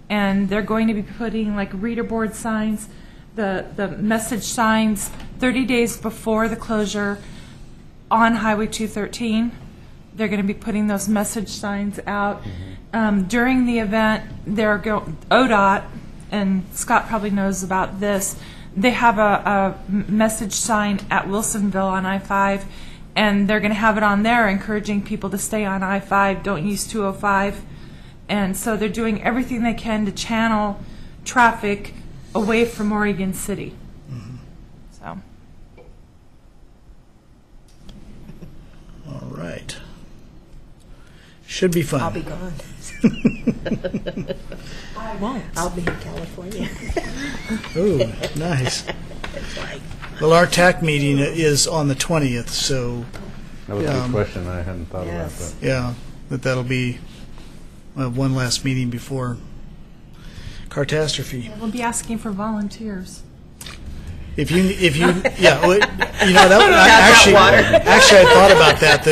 And they're going to be putting like reader board signs, the message signs 30 days before the closure on Highway 213. They're going to be putting those message signs out. During the event, ODOT, and Scott probably knows about this, they have a message sign at Wilsonville on I-5, and they're going to have it on there encouraging people to stay on I-5, don't use 205. And so they're doing everything they can to channel traffic away from Oregon City. So.
All right. Should be fun.
I'll be gone.
I won't.
I'll be in California.
Ooh, nice.
It's like,
Well, our TAC meeting is on the 20th, so
That was a good question. I hadn't thought
Yes.
about that.
yeah, that'll be one last meeting before catastrophe.
We'll be asking for volunteers.
If you, yeah, well, actually, I thought about that,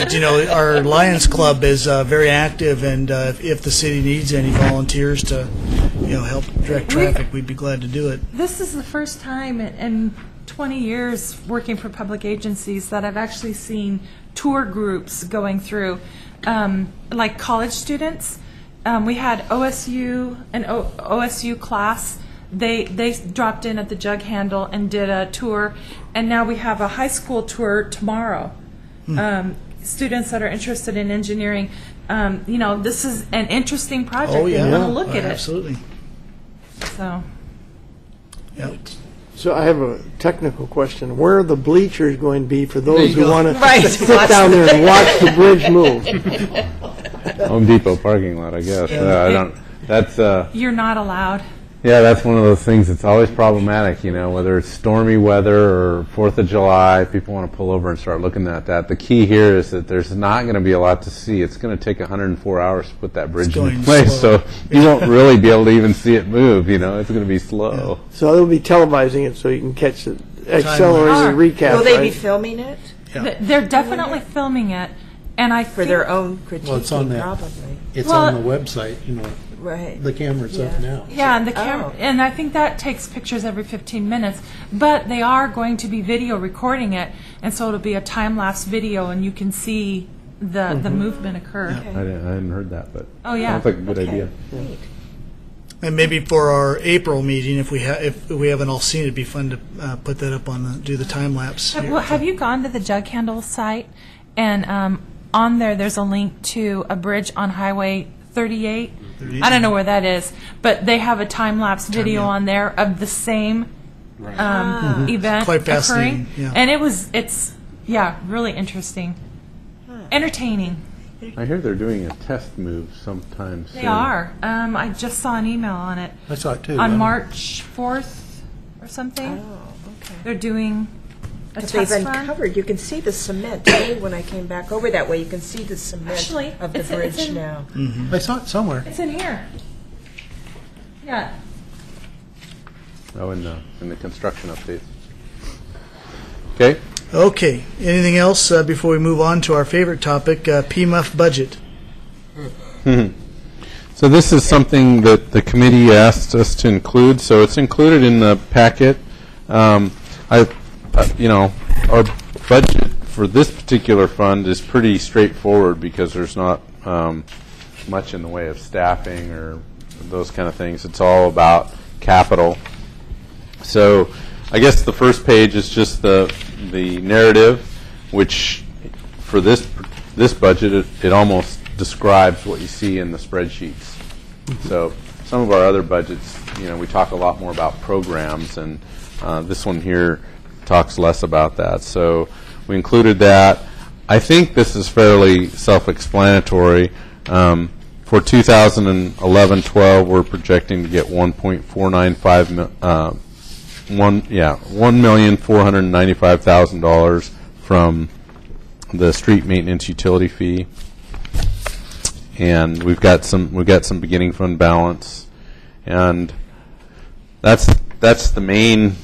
our Lions Club is very active, and if the city needs any volunteers to, help direct traffic, we'd be glad to do it.
This is the first time in 20 years working for public agencies that I've actually seen tour groups going through, like college students. We had an OSU class. They dropped in at the Jug Handle and did a tour, and now we have a high school tour tomorrow. Students that are interested in engineering, this is an interesting project.
Oh, yeah.
They want to look at it.
Absolutely.
So.
Yeah.
So I have a technical question. Where are the bleachers going to be for
There
those
you
who
go.
want to
Right.
sit down there and watch the bridge move?
Home Depot parking lot, I guess. I don't. That's
You're not allowed.
yeah. That's one of those things that's always problematic. Whether it's stormy weather or 4th of July, people want to pull over and start looking at that. The key here is that there's not going to be a lot to see. It's going to take 104 hours to put that bridge
going
in place,
slow.
so you won't really be able to even see it move. It's going to be slow.
So they'll be televising it so you can catch the accelerated recap.
will they be
right?
filming it
Yeah.
They're definitely filming it, and I
for their own critiquing?
Well, it's on that.
Probably.
It's
Well-
on the website,
Right.
the camera's up
Yeah.
now.
Yeah, and the camera,
Oh.
and I think that takes pictures every 15 minutes. But they are going to be video recording it, and so it'll be a time-lapse video, and you can see the movement occur.
I hadn't heard that, but
Oh, yeah.
sounds like a good idea.
Neat.
And maybe for our April meeting, if we haven't all seen it, it'd be fun to put that up do the time lapse.
Have you gone to the Jug Handle site? And on there's a link to a bridge on Highway 38. I don't know where that is, but they have a time-lapse video on there of the same event
Quite fascinating,
occurring.
yeah.
And it's really interesting. Entertaining.
I hear they're doing a test move sometime soon.
They are. I just saw an email on it.
I saw it too.
On March 4th or something.
Oh, okay.
They're doing a
But they've
test run.
uncovered. You can see the cement too. When I came back over that way, you can see the cement
Actually,
of the
it's
bridge
in-
now.
I saw it somewhere.
It's in here. Yeah.
Oh, in the construction updates. Okay.
Okay. Anything else before we move on to our favorite topic, PMUF budget?
So this is something that the committee asked us to include. So it's included in the packet. Our budget for this particular fund is pretty straightforward because there's not much in the way of staffing or those kind of things. It's all about capital. So I guess the first page is just the narrative, which for this budget, it almost describes what you see in the spreadsheets. So some of our other budgets, we talk a lot more about programs, and this one here talks less about that. So we included that. I think this is fairly self-explanatory. For 2011-12, we're projecting to get $1.495 $1,495,000 from the street maintenance utility fee, and we've got some beginning fund balance, and that's the main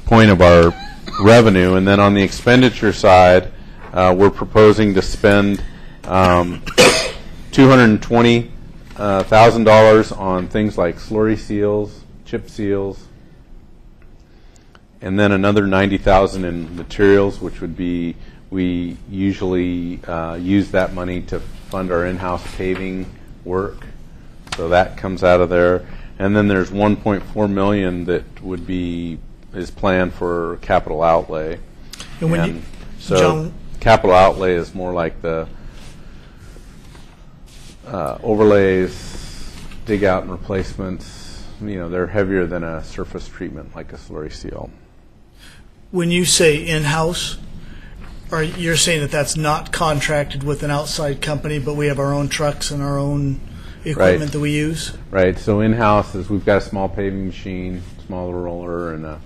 point of our revenue. And then on the expenditure side, we're proposing to spend $220,000 on things like slurry seals, chip seals, and then another $90,000 in materials, which would be, we usually use that money to fund our in-house paving work, so that comes out of there. And then there's $1.4 million that is planned for capital outlay.
And when you,
so
John,
capital outlay is more like the overlays, dig out and replacements. They're heavier than a surface treatment like a slurry seal.
when you say in-house, you're saying that that's not contracted with an outside company, but we have our own trucks and our own equipment
Right.
that we use?
Right. So in-house is we've got a small paving machine, small roller, and a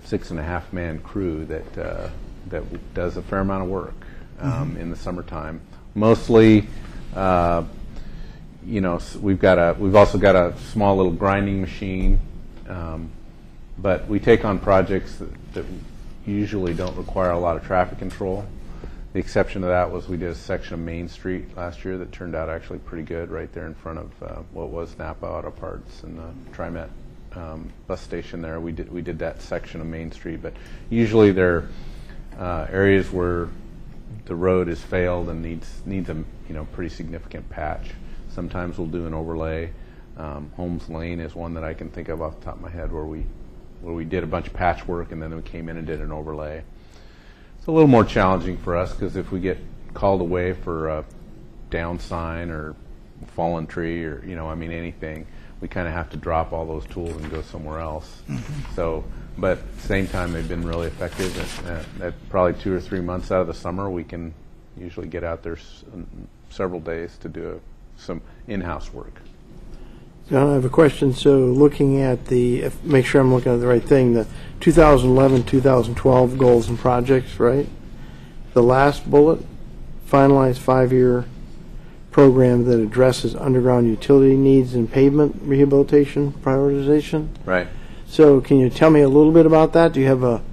6.5-man crew that does a fair amount of work in the summertime. Mostly, we've also got a small little grinding machine, but we take on projects that usually don't require a lot of traffic control. The exception to that was we did a section of Main Street last year that turned out actually pretty good right there in front of what was Napa Auto Parts and the TriMet bus station there. We did that section of Main Street, but usually they're areas where the road has failed and needs a pretty significant patch. Sometimes we'll do an overlay. Holmes Lane is one that I can think of off the top of my head where we did a bunch of patchwork and then we came in and did an overlay. It's a little more challenging for us because if we get called away for a down sign or fallen tree or anything, we kind of have to drop all those tools and go somewhere else. Mm-hmm. So, but at the same time, they've been really effective. At probably 2 or 3 months out of the summer, we can usually get out there several days to do some in-house work.
John, I have a question. So looking at make sure I'm looking at the right thing, the 2011-2012 goals and projects, right? The last bullet, finalized 5-year program that addresses underground utility needs and pavement rehabilitation prioritization.
Right.
So can you tell me a little bit about that? Do you have a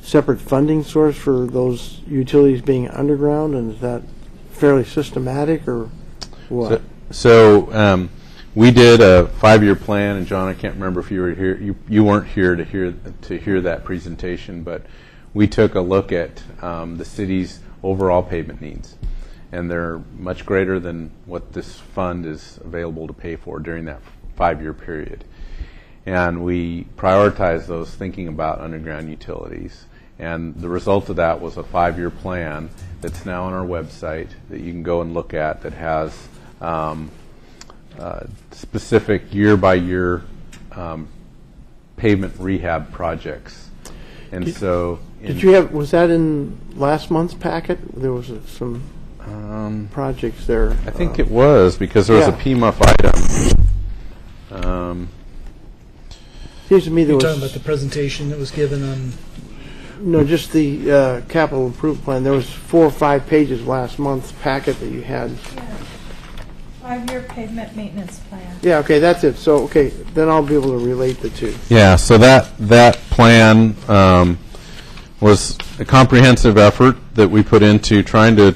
separate funding source for those utilities being underground, and is that fairly systematic or what?
So we did a 5-year plan, and John, I can't remember if you were here. You weren't here to hear that presentation, but we took a look at the city's overall pavement needs, and they're much greater than what this fund is available to pay for during that 5-year period. And we prioritized those thinking about underground utilities. And the result of that was a 5-year plan that's now on our website that you can go and look at that has specific year-by-year pavement rehab projects. And
was that in last month's packet? There was some projects there.
I think it was, because there was a PMUF item.
Seems to me there
You're
was...
talking about the presentation that was given on...
No, just the capital improvement plan. There was 4 or 5 pages last month's packet that you had.
Yeah. 5-year pavement maintenance plan.
Yeah, okay, that's it. So, okay, then I'll be able to relate the two.
Yeah, so that plan was a comprehensive effort that we put into trying to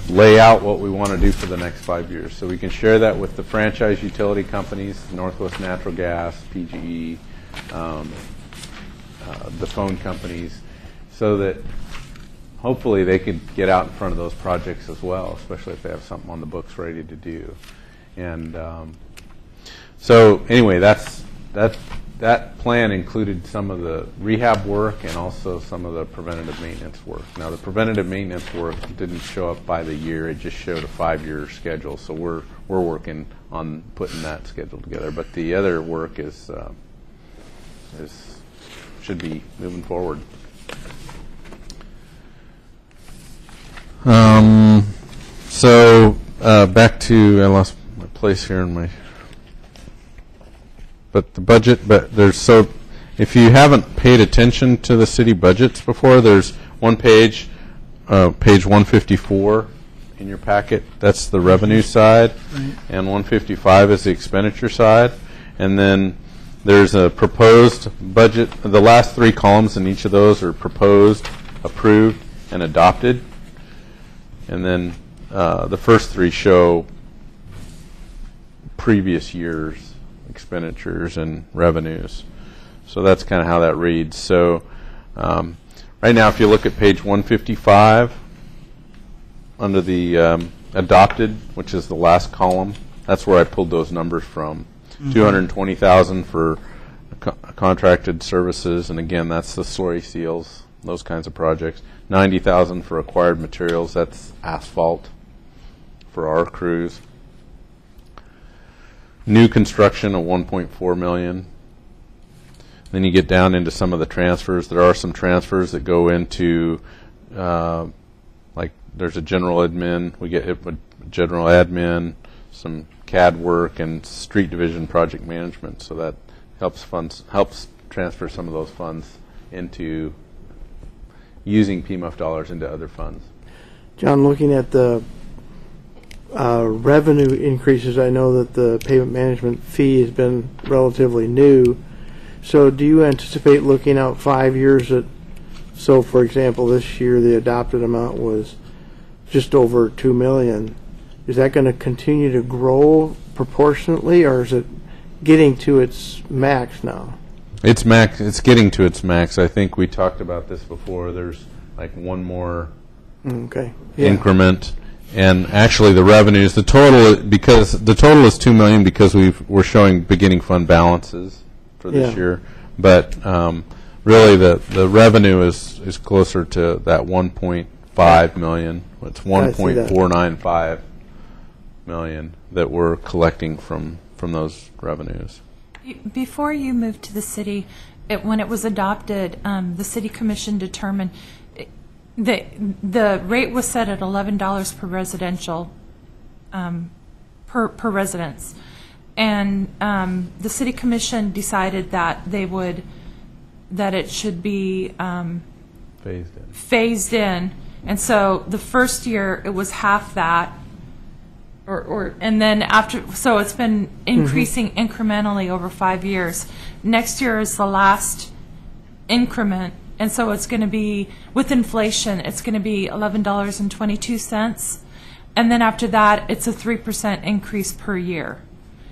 lay out what we want to do for the next 5 years. So we can share that with the franchise utility companies, Northwest Natural Gas, PGE, the phone companies, so that hopefully they could get out in front of those projects as well, especially if they have something on the books ready to do. And so anyway, that plan included some of the rehab work and also some of the preventative maintenance work. Now, the preventative maintenance work didn't show up by the year; it just showed a 5-year schedule. So we're working on putting that schedule together. But the other work should be moving forward. So back to, I lost my place here in my, but the budget, but there's, so If you haven't paid attention to the city budgets before, there's one page, page 154 in your packet. That's the revenue side, and 155 is the expenditure side. And then there's a proposed budget. The last three columns in each of those are proposed, approved, and adopted. And then the first three show previous year's expenditures and revenues. So that's kind of how that reads. So right now, if you look at page 155, under the adopted, which is the last column, that's where I pulled those numbers from. 220,000 for contracted services, and again, that's the slurry seals, those kinds of projects. 90,000 for acquired materials, that's asphalt for our crews. New construction of 1.4 million. Then you get down into some of the transfers. There are some transfers that go into, like there's a general admin. We get hit with general admin, some CAD work, and street division project management. So that helps transfer some of those funds into using PMUF dollars into other funds.
John, looking at the revenue increases, I know that the payment management fee has been relatively new. So do you anticipate looking out 5 years at, so for example, this year the adopted amount was just over $2 million. Is that going to continue to grow proportionately, or is it getting to its max now?
It's max. It's getting to its max. I think we talked about this before. There's like one more increment, and actually the revenues, the total, because the total is $2 million because we're showing beginning fund balances for this year, but really the revenue is closer to that 1.5 million. It's 1.495 million that we're collecting from those revenues.
Before you moved to the city, when it was adopted, the city commission determined the rate was set at $11 per residential per residence, and the city commission decided that it should be phased in, and so the first year it was half that. And then after, so it's been increasing incrementally over 5 years. Next year is the last increment, and so it's going to be, with inflation, it's going to be $11.22, and then after that, it's a 3% increase per year.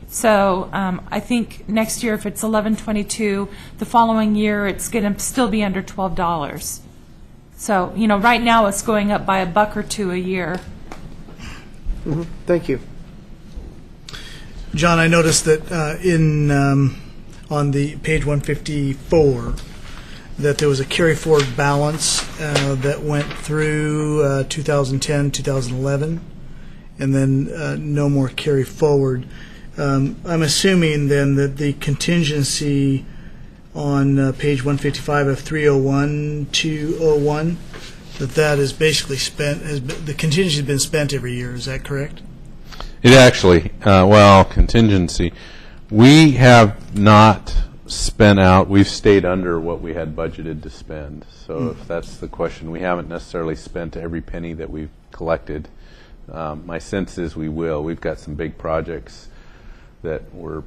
So I think next year, if it's $11.22, the following year, it's going to still be under $12. So right now it's going up by $1 or $2 a year.
Thank you.
John, I noticed that on the page 154 that there was a carry forward balance that went through 2010, 2011, and then no more carry forward. I'm assuming then that the contingency on page 155 of 301-201, that is basically spent, the contingency has been spent every year. Is that correct?
It actually, contingency. We have not spent out. We've stayed under what we had budgeted to spend. So if that's the question, we haven't necessarily spent every penny that we've collected. My sense is we will. We've got some big projects that we're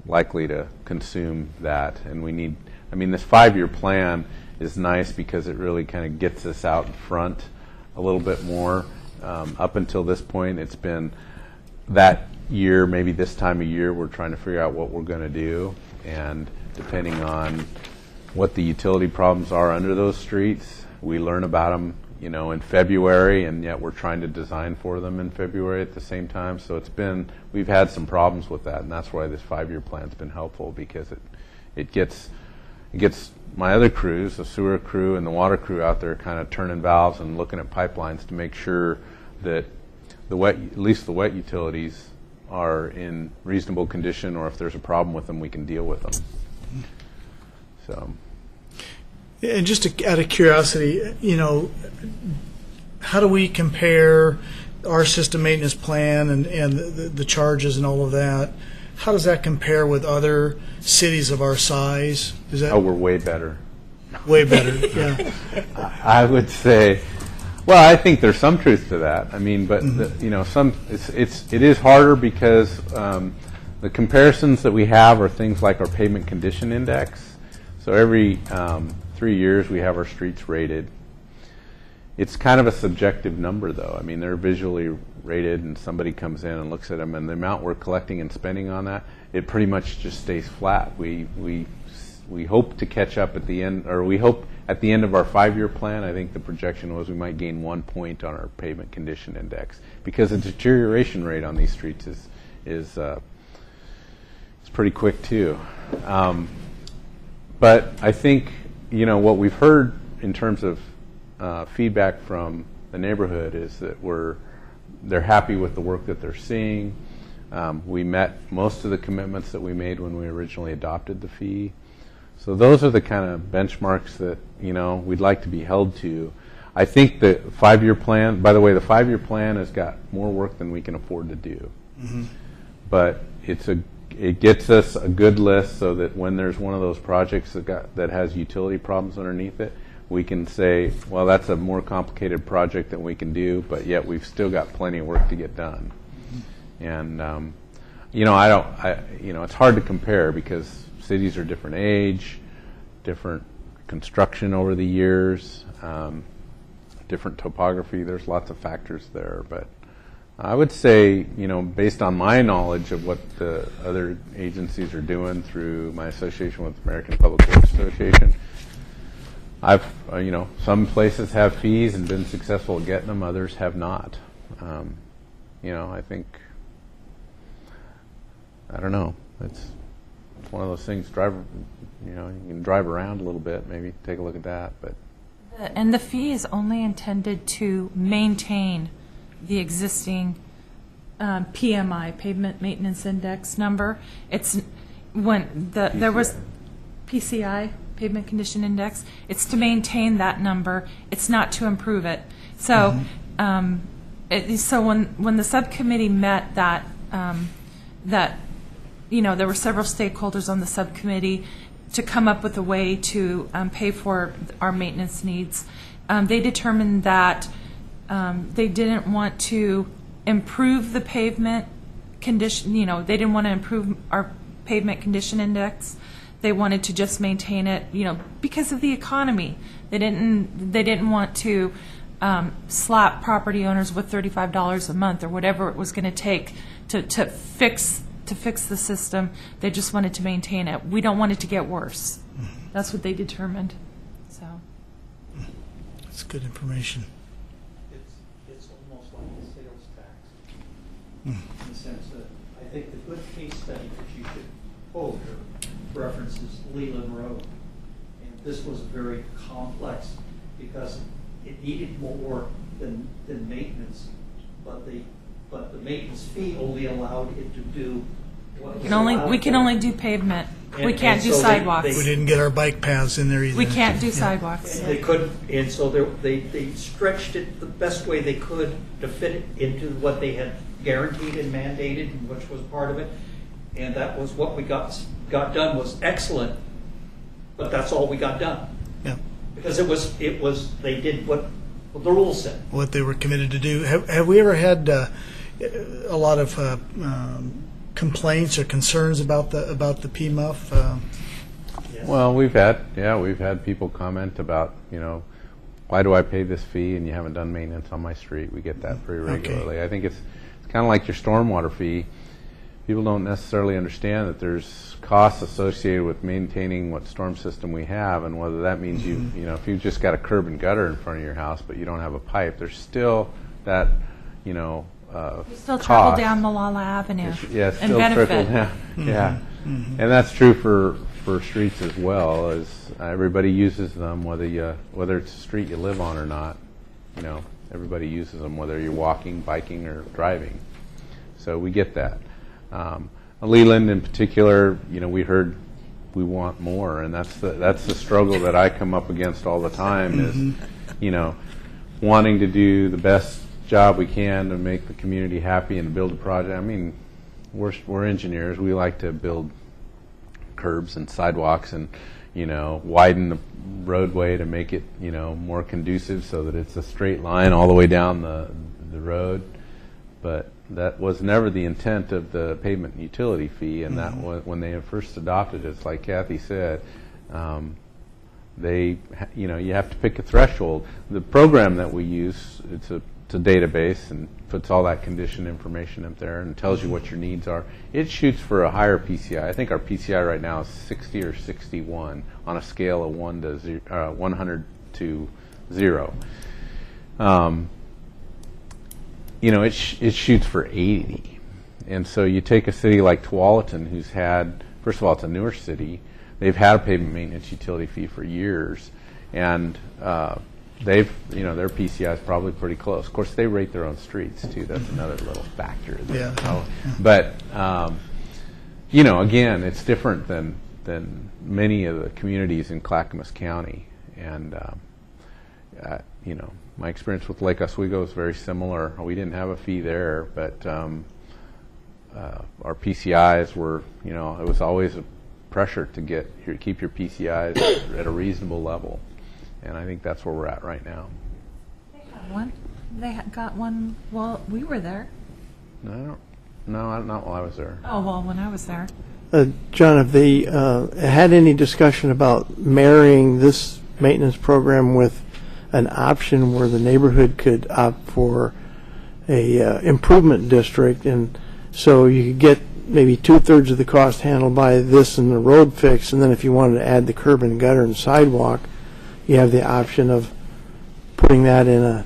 likely to consume that, and we need. I mean, this 5-year plan is nice because it really kind of gets us out in front a little bit more. Up until this point, it's been that year, maybe this time of year, we're trying to figure out what we're going to do, and depending on what the utility problems are under those streets, we learn about them, in February, and yet we're trying to design for them in February at the same time. So we've had some problems with that, and that's why this 5-year plan's been helpful, because it gets my other crews, the sewer crew and the water crew out there, kind of turning valves and looking at pipelines to make sure that at least the wet utilities are in reasonable condition, or if there's a problem with them, we can deal with them. So.
And just out of curiosity, how do we compare our system maintenance plan and the charges and all of that how does that compare with other cities of our size? Is that
Oh, we're way better.
way better? Yeah.
I would say, well, I think there's some truth to that. I mean, but you know, it is harder because the comparisons that we have are things like our pavement condition index. So every 3 years we have our streets rated. It's kind of a subjective number, though. I mean, they're visually rated, and somebody comes in and looks at them, and the amount we're collecting and spending on that, it pretty much just stays flat. We hope to catch up at the end, or we hope at the end of our 5-year plan. I think the projection was we might gain 1 point on our pavement condition index because the deterioration rate on these streets is pretty quick too. But I think, you know, what we've heard in terms of feedback from the neighborhood is that they're happy with the work that they're seeing. We met most of the commitments that we made when we originally adopted the fee. So those are the kind of benchmarks that, you know, we'd like to be held to. I think the 5-year plan, by the way, the 5-year plan has got more work than we can afford to do. But it gets us a good list so that when there's one of those projects that has utility problems underneath it, we can say, well, that's a more complicated project than we can do, but yet we've still got plenty of work to get done. And you know, you know, it's hard to compare because cities are different age, different construction over the years, different topography. There's lots of factors there, but I would say, you know, based on my knowledge of what the other agencies are doing through my association with the American Public Works Association, you know, some places have fees and been successful at getting them, others have not. You know, I think, I don't know, it's one of those things, you know, you can drive around a little bit, maybe take a look at that, but.
And the fee is only intended to maintain the existing PMI, Pavement Maintenance Index number. It's when there was PCI, Pavement Condition Index. It's to maintain that number. It's not to improve it. So, so when the subcommittee met, that you know, there were several stakeholders on the subcommittee to come up with a way to pay for our maintenance needs. They determined that they didn't want to improve the pavement condition, you know, they didn't want to improve our pavement condition index. They wanted to just maintain it, you know, because of the economy. They didn't want to slap property owners with $35 a month or whatever it was going to take to fix the system. They just wanted to maintain it. We don't want it to get worse. That's what they determined. So
That's good information.
It's almost like a sales tax in the sense that I think the good case study that you should quote or reference is Leland Road. And this was very complex because it needed more than maintenance, but the maintenance fee only allowed it to do what
we can only do pavement. We
And-
can't
and
do
so they-
sidewalks.
We didn't get our bike paths in there either.
We can't do
Yeah.
sidewalks.
And they couldn't, and so they stretched it the best way they could to fit it into what they had guaranteed and mandated, which was part of it. And that was what we got done was excellent, but that's all we got done.
Yeah.
Because they did what the rules said.
What they were committed to do. Have we ever had a lot of complaints or concerns about the PMUF?
Well, we've had people comment about, you know, why do I pay this fee and you haven't done maintenance on my street? We get that pretty regularly. I think it's kind of like your stormwater fee. People don't necessarily understand that there's costs associated with maintaining what storm system we have, and whether that means you know, if you've just got a curb and gutter in front of your house but you don't have a pipe, there's still that, you know,
We still travel
cost.
down Malala Avenue
Yeah, it's
and
still
benefit.
trickle down. Yeah, and that's true for streets as well. As everybody uses them, whether it's a street you live on or not. You know, everybody uses them, whether you're walking, biking, or driving. So we get that. Leland, in particular, you know, we heard we want more, and that's the struggle that I come up against all the time. Is you know, wanting to do the best job we can to make the community happy and build a project. I mean, we're engineers. We like to build curbs and sidewalks and, widen the roadway to make it, more conducive so that it's a straight line all the way down the road. But that was never the intent of the pavement and utility fee, and that was when they first adopted it. It's like Kathy said, you have to pick a threshold. The program that we use, it's a database and puts all that condition information up there and tells you what your needs are. It shoots for a higher PCI. I think our PCI right now is 60 or 61 on a scale of 100 to 0. It shoots for 80. And so you take a city like Tualatin, who's had, first of all, it's a newer city. They've had a pavement maintenance utility fee for years, and their PCI is probably pretty close. Of course, they rate their own streets too. That's another little factor. But again, it's different than many of the communities in Clackamas County, and my experience with Lake Oswego is very similar. We didn't have a fee there, but our PCIs were, it was always a pressure to keep your PCIs at a reasonable level, and I think that's where we're at right now.
They had one. They got one while we were there.
No, not while I was there.
Oh, well, when I was there.
John, have they had any discussion about marrying this maintenance program with an option where the neighborhood could opt for a improvement district, and so you could get maybe 2/3 of the cost handled by this and the road fix, and then if you wanted to add the curb and gutter and sidewalk, you have the option of putting that in a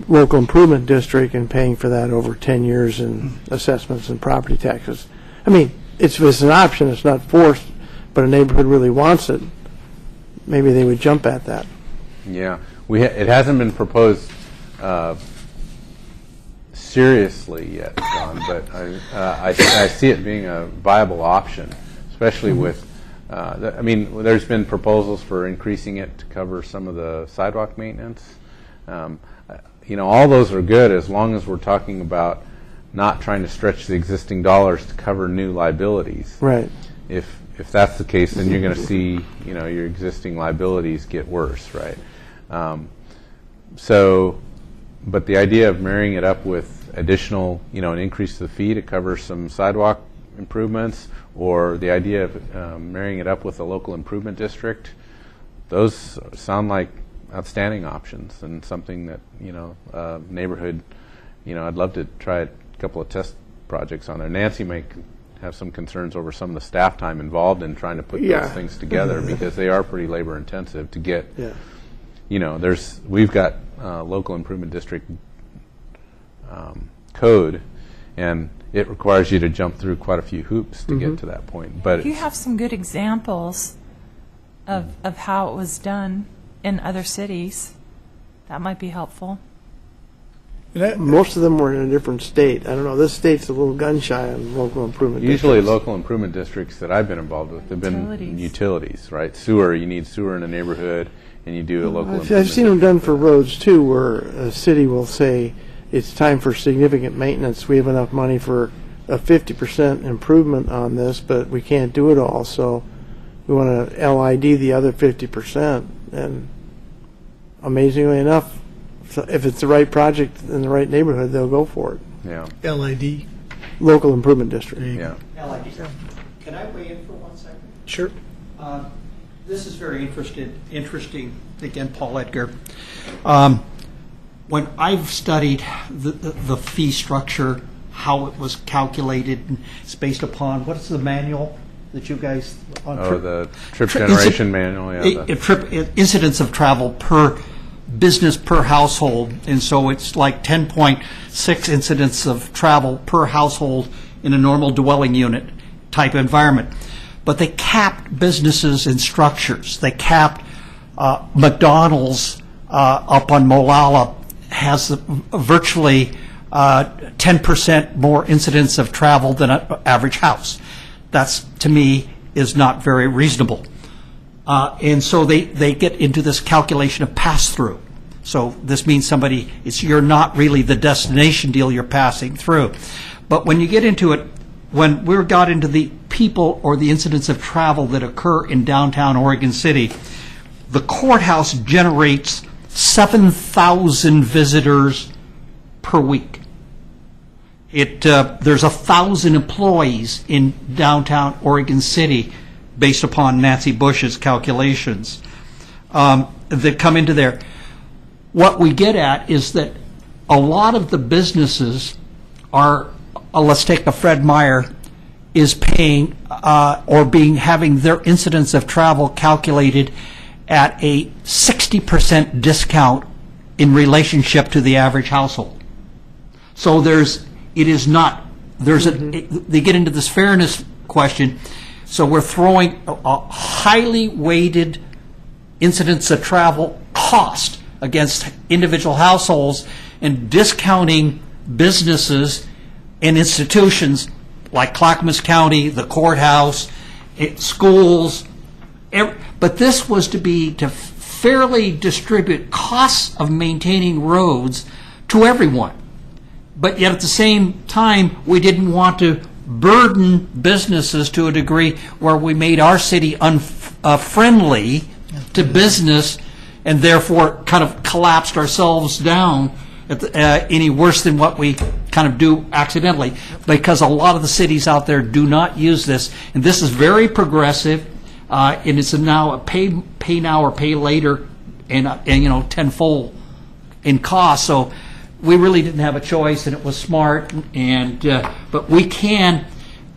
local improvement district and paying for that over 10 years in assessments and property taxes. I mean, it's an option, it's not forced, but a neighborhood really wants it, maybe they would jump at that.
Yeah, it hasn't been proposed seriously yet, John, but I see it being a viable option, especially with, there's been proposals for increasing it to cover some of the sidewalk maintenance. All those are good as long as we're talking about not trying to stretch the existing dollars to cover new liabilities.
Right.
If that's the case, then you're going to see, your existing liabilities get worse, right? But the idea of marrying it up with additional, an increase to the fee to cover some sidewalk improvements, or the idea of marrying it up with a local improvement district, those sound like outstanding options and something that, neighborhood, I'd love to try a couple of test projects on there. Nancy may have some concerns over some of the staff time involved in trying to put those things together because they are pretty labor intensive to get. Yeah. We've got local improvement district code, and it requires you to jump through quite a few hoops to get to that point. But
if you have some good examples of how it was done in other cities, that might be helpful.
Most of them were in a different state. I don't know, this state's a little gun shy on local improvement
usually
districts.
Local improvement districts that I've been involved with have been utilities, right? Sewer, you need sewer in a neighborhood, and you do a local
I've seen them done for roads too, where a city will say it's time for significant maintenance. We have enough money for a 50% improvement on this, but we can't do it all, so we want to LID the other 50%. And amazingly enough, if it's the right project in the right neighborhood, they'll go for it.
Yeah.
LID.
Local improvement district.
Yeah.
Can I weigh in for 1 second?
Sure.
This is very interesting. Again, Paul Edgar. When I've studied the fee structure, how it was calculated, and it's based upon, what is the manual that you guys on?
The trip generation manual. Yeah.
Incidents of travel per business per household, and so it's like 10.6 incidents of travel per household in a normal dwelling unit type environment. But they capped businesses and structures. They capped McDonald's up on Molalla has virtually 10% more incidents of travel than an average house. That's, to me, is not very reasonable. And so they get into this calculation of pass-through. So this means you're not really the destination deal you're passing through. But when you get into it, when we got into the people or the incidents of travel that occur in downtown Oregon City, the courthouse generates 7,000 visitors per week. There's 1,000 employees in downtown Oregon City, based upon Nancy Bush's calculations, that come into there. What we get at is that a lot of the businesses are, let's take a Fred Meyer, is paying or having their incidents of travel calculated at a 60% discount in relationship to the average household. So they get into this fairness question. So we're throwing a highly weighted incidents of travel cost against individual households and discounting businesses and institutions like Clackamas County, the courthouse, schools. But this was to fairly distribute costs of maintaining roads to everyone. But yet at the same time, we didn't want to burden businesses to a degree where we made our city unfriendly to business and therefore kind of collapsed ourselves down any worse than what we kind of do accidentally, because a lot of the cities out there do not use this. And this is very progressive, and it's now a pay now or pay later and tenfold in cost. So we really didn't have a choice, and it was smart. And but we can.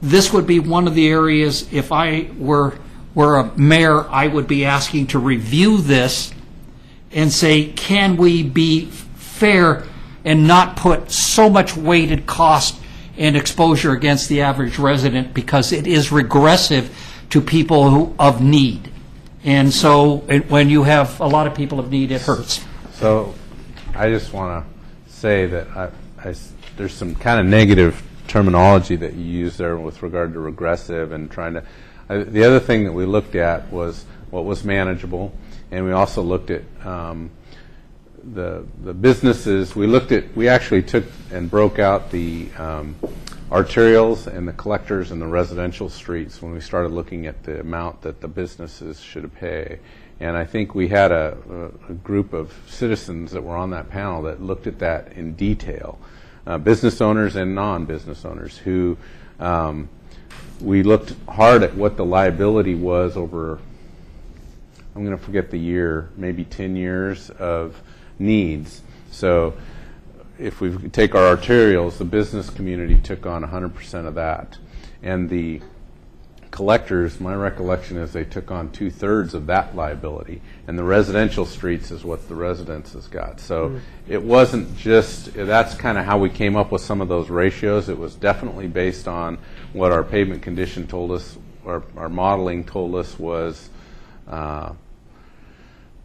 This would be one of the areas. If I were a mayor, I would be asking to review this and say, can we be fair and not put so much weighted cost and exposure against the average resident, because it is regressive to people of need. And so when you have a lot of people of need, it hurts.
So I just want to say that there's some kind of negative terminology that you use there with regard to regressive and trying to. The other thing that we looked at was what was manageable, and we also looked at the businesses. We actually took and broke out the arterials and the collectors and the residential streets when we started looking at the amount that the businesses should pay. And I think we had a group of citizens that were on that panel that looked at that in detail, business owners and non-business owners, who we looked hard at what the liability was over, I'm going to forget the year, maybe 10 years of needs. So if we take our arterials, the business community took on 100% of that. And the collectors, my recollection is they took on 2/3 of that liability. And the residential streets is what the residents has got. So it wasn't just, that's kind of how we came up with some of those ratios. It was definitely based on what our pavement condition told us, or our modeling told us was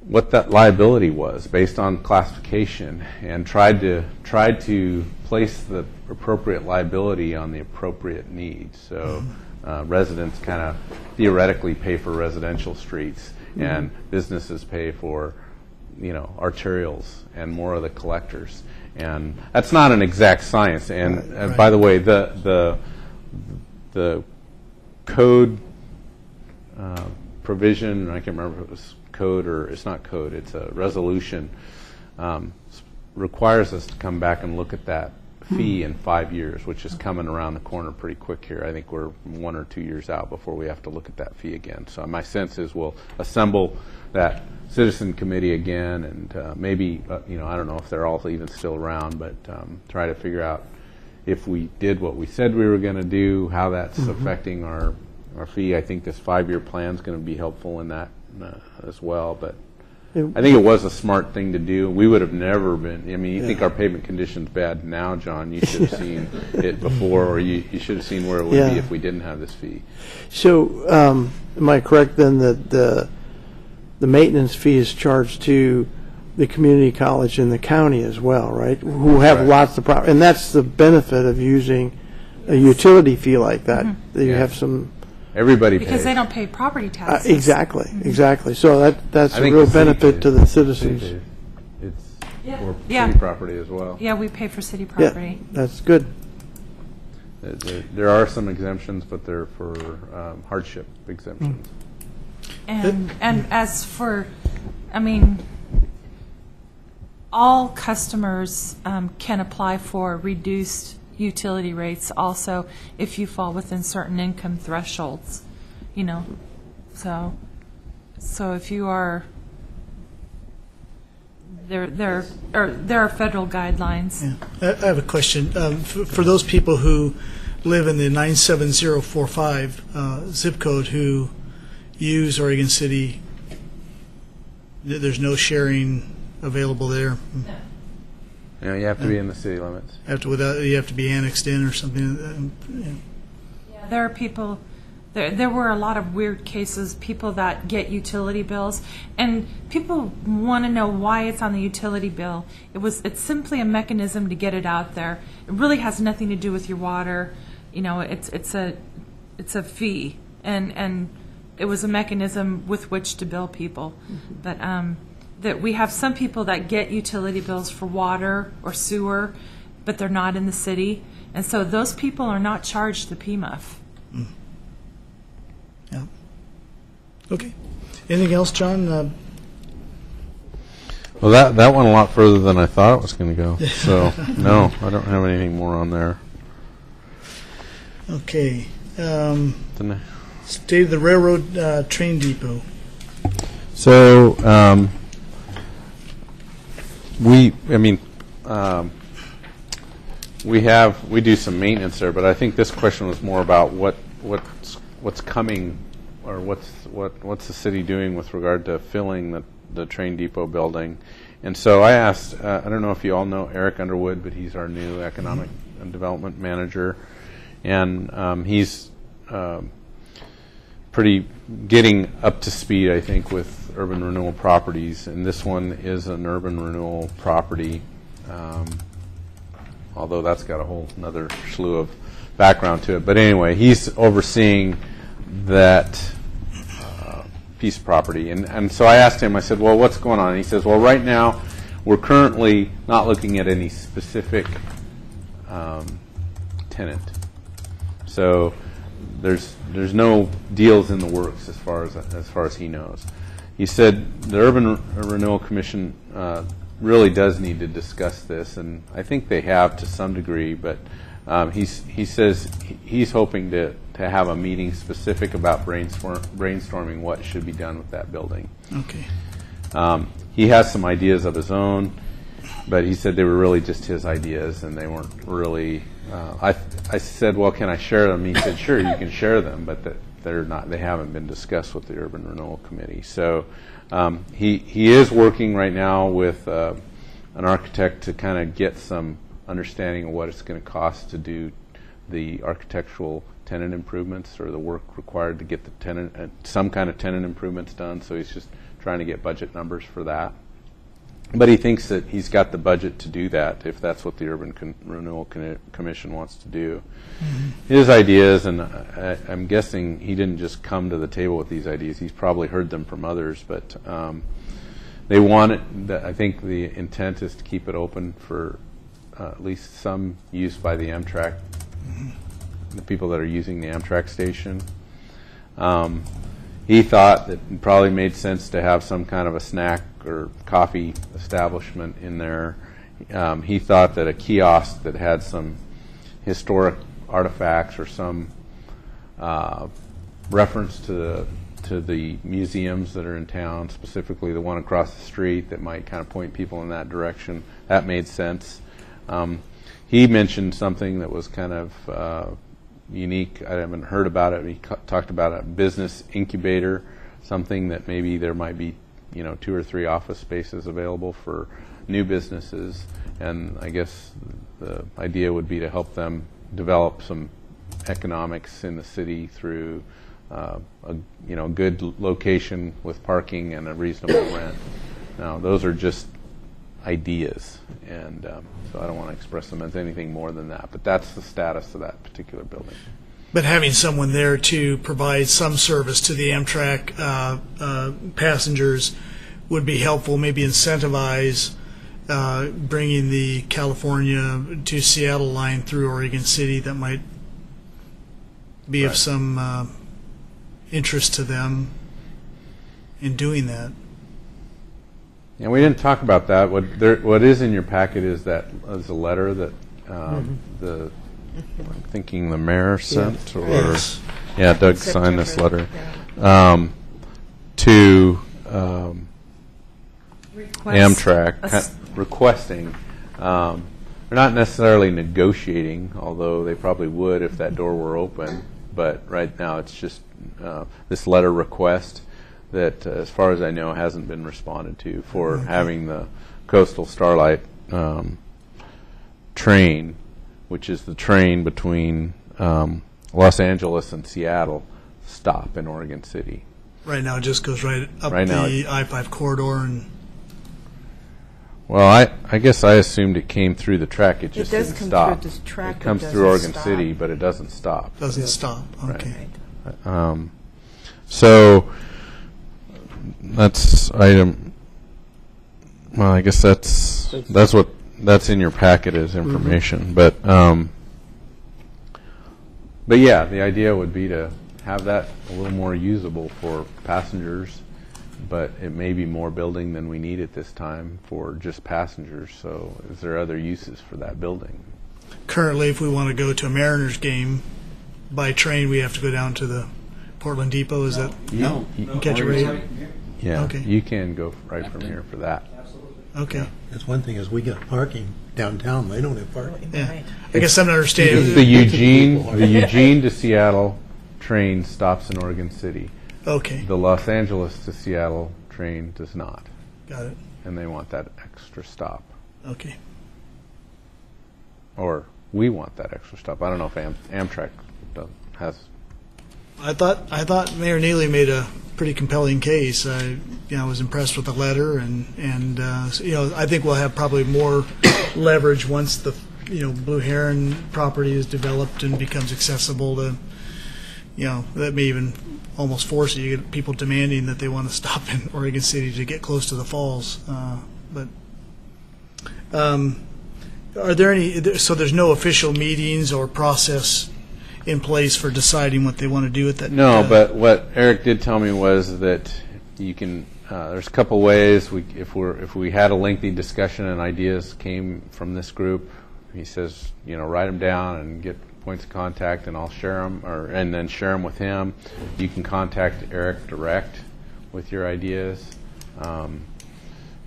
what that liability was based on classification, and tried to place the appropriate liability on the appropriate needs. So residents kind of theoretically pay for residential streets, and businesses pay for arterials and more of the collectors. And that's not an exact science. And by the way, the code provision, I can't remember if it was code or it's not code, it's a resolution, requires us to come back and look at that fee in 5 years, which is coming around the corner pretty quick here. I think we're 1 or 2 years out before we have to look at that fee again. So my sense is we'll assemble that citizen committee again, and maybe, I don't know if they're all even still around, but try to figure out if we did what we said we were going to do, how that's affecting our fee. I think this 5-year plan is going to be helpful in that as well. But I think it was a smart thing to do. We would have never been. I mean, you think our pavement condition's bad now, John? You should have seen it before, or you should have seen where it would be if we didn't have this fee.
So, am I correct then that the maintenance fee is charged to the community college in the county as well, right? Who have lots of property, and that's the benefit of using a utility fee like that. That you have some.
Everybody
because
pays.
they don't pay property taxes.
Exactly. So that's a real benefit to the citizens.
It's for city property as well.
Yeah, we pay for city property.
Yeah, that's good.
There are some exemptions, but they're for hardship exemptions.
And as for, I mean, all customers can apply for reduced utility rates also if you fall within certain income thresholds, you know. So if you are, there are federal guidelines.
Yeah. I have a question. For those people who live in the 97045 zip code who use Oregon City, there's no sharing available there.
You know, you have to be in the city limits.
You have to be annexed in or something.
Yeah, there are people. There were a lot of weird cases, people that get utility bills, and people want to know why it's on the utility bill. It's simply a mechanism to get it out there. It really has nothing to do with your water. You know, it's a fee, and it was a mechanism with which to bill people. But that we have some people that get utility bills for water or sewer, but they're not in the city, and so those people are not charged the PMUF.
Yeah. Okay. Anything else, John?
Well, that went a lot further than I thought it was going to go. So, no, I don't have anything more on there.
Okay. State of the railroad train depot.
So, we do some maintenance there, but I think this question was more about what's coming, or what's the city doing with regard to filling the train depot building. And so I asked, I don't know if you all know Eric Underwood, but he's our new economic and development manager, and he's pretty getting up to speed, I think, with urban renewal properties, and this one is an urban renewal property, although that's got a whole another slew of background to it. But anyway, he's overseeing that piece of property. And so I asked him, I said, well, what's going on? And he says, well, right now we're currently not looking at any specific tenant. So there's no deals in the works as far as he knows. He said the Urban Renewal Commission really does need to discuss this, and I think they have to some degree, but he says he's hoping to have a meeting specific about brainstorming what should be done with that building.
Okay.
He has some ideas of his own, but he said they were really just his ideas, and they weren't really. I said, well, can I share them? He said, sure, you can share them, but they're not. They haven't been discussed with the Urban Renewal Committee. So he is working right now with an architect to kind of get some understanding of what it's going to cost to do the architectural tenant improvements, or the work required to get the tenant some kind of tenant improvements done. So he's just trying to get budget numbers for that. But he thinks that he's got the budget to do that if that's what the Urban Renewal Commission wants to do. Mm-hmm. His ideas, and I'm guessing he didn't just come to the table with these ideas. He's probably heard them from others, but they want it. I think the intent is to keep it open for at least some use by the Amtrak, the people that are using the Amtrak station. He thought that it probably made sense to have some kind of a snack or coffee establishment in there. He thought that a kiosk that had some historic artifacts or some reference to the museums that are in town, specifically the one across the street that might kind of point people in that direction, that made sense. He mentioned something that was kind of unique. I haven't heard about it. He talked about a business incubator, something that maybe there might be 2 or 3 office spaces available for new businesses, and I guess the idea would be to help them develop some economics in the city through a good location with parking and a reasonable rent. Now, those are just ideas, and so I don't want to express them as anything more than that, but that's the status of that particular building.
But having someone there to provide some service to the Amtrak passengers would be helpful, maybe incentivize bringing the California to Seattle line through Oregon City. That might be of some interest to them in doing that.
And we didn't talk about that. What is in your packet is a letter that I'm thinking the mayor sent, or
Yes.
yeah, Doug signed this
September,
letter to Amtrak requesting. They're not necessarily negotiating, although they probably would if that door were open. But right now, it's just this letter request that, as far as I know, hasn't been responded to for having the Coastal Starlight train, which is the train between Los Angeles and Seattle, stop in Oregon City.
Right now, it just goes right up
Right now
the I-5 corridor, and
Well, I guess I assumed it came through the track. It just
does
didn't
come
stop.
through this track,
It
but
comes
doesn't
through Oregon
stop.
City, but it doesn't stop.
doesn't stop. Okay.
So that's item. Well, I guess that's in your packet as information. But yeah, the idea would be to have that a little more usable for passengers. But it may be more building than we need at this time for just passengers. So is there other uses for that building?
Currently, if we want to go to a Mariners game by train, we have to go down to the Portland Depot. Is that
No.
catch a rate?
Yeah,
Okay.
you can go right from here for that.
Okay.
That's one thing, is we got parking downtown, they don't have parking.
Yeah.
Right.
I guess I'm not
It's
understanding.
the Eugene to Seattle train stops in Oregon City.
Okay.
The Los Angeles to Seattle train does not,
Got it.
and they want that extra stop,
Okay.
or we want that extra stop. I don't know if Amtrak has.
I thought Mayor Neely made a pretty compelling case. I was impressed with the letter, and I think we'll have probably more leverage once the Blue Heron property is developed and becomes accessible to. That may even almost force it. You get people demanding that they want to stop in Oregon City to get close to the falls. Are there any? So there's no official meetings or process in place for deciding what they want to do with that?
No, but what Eric did tell me was that you can. There's a couple ways. If we had a lengthy discussion and ideas came from this group, he says, write them down and get points of contact, and I'll share them, and then share them with him. You can contact Eric direct with your ideas.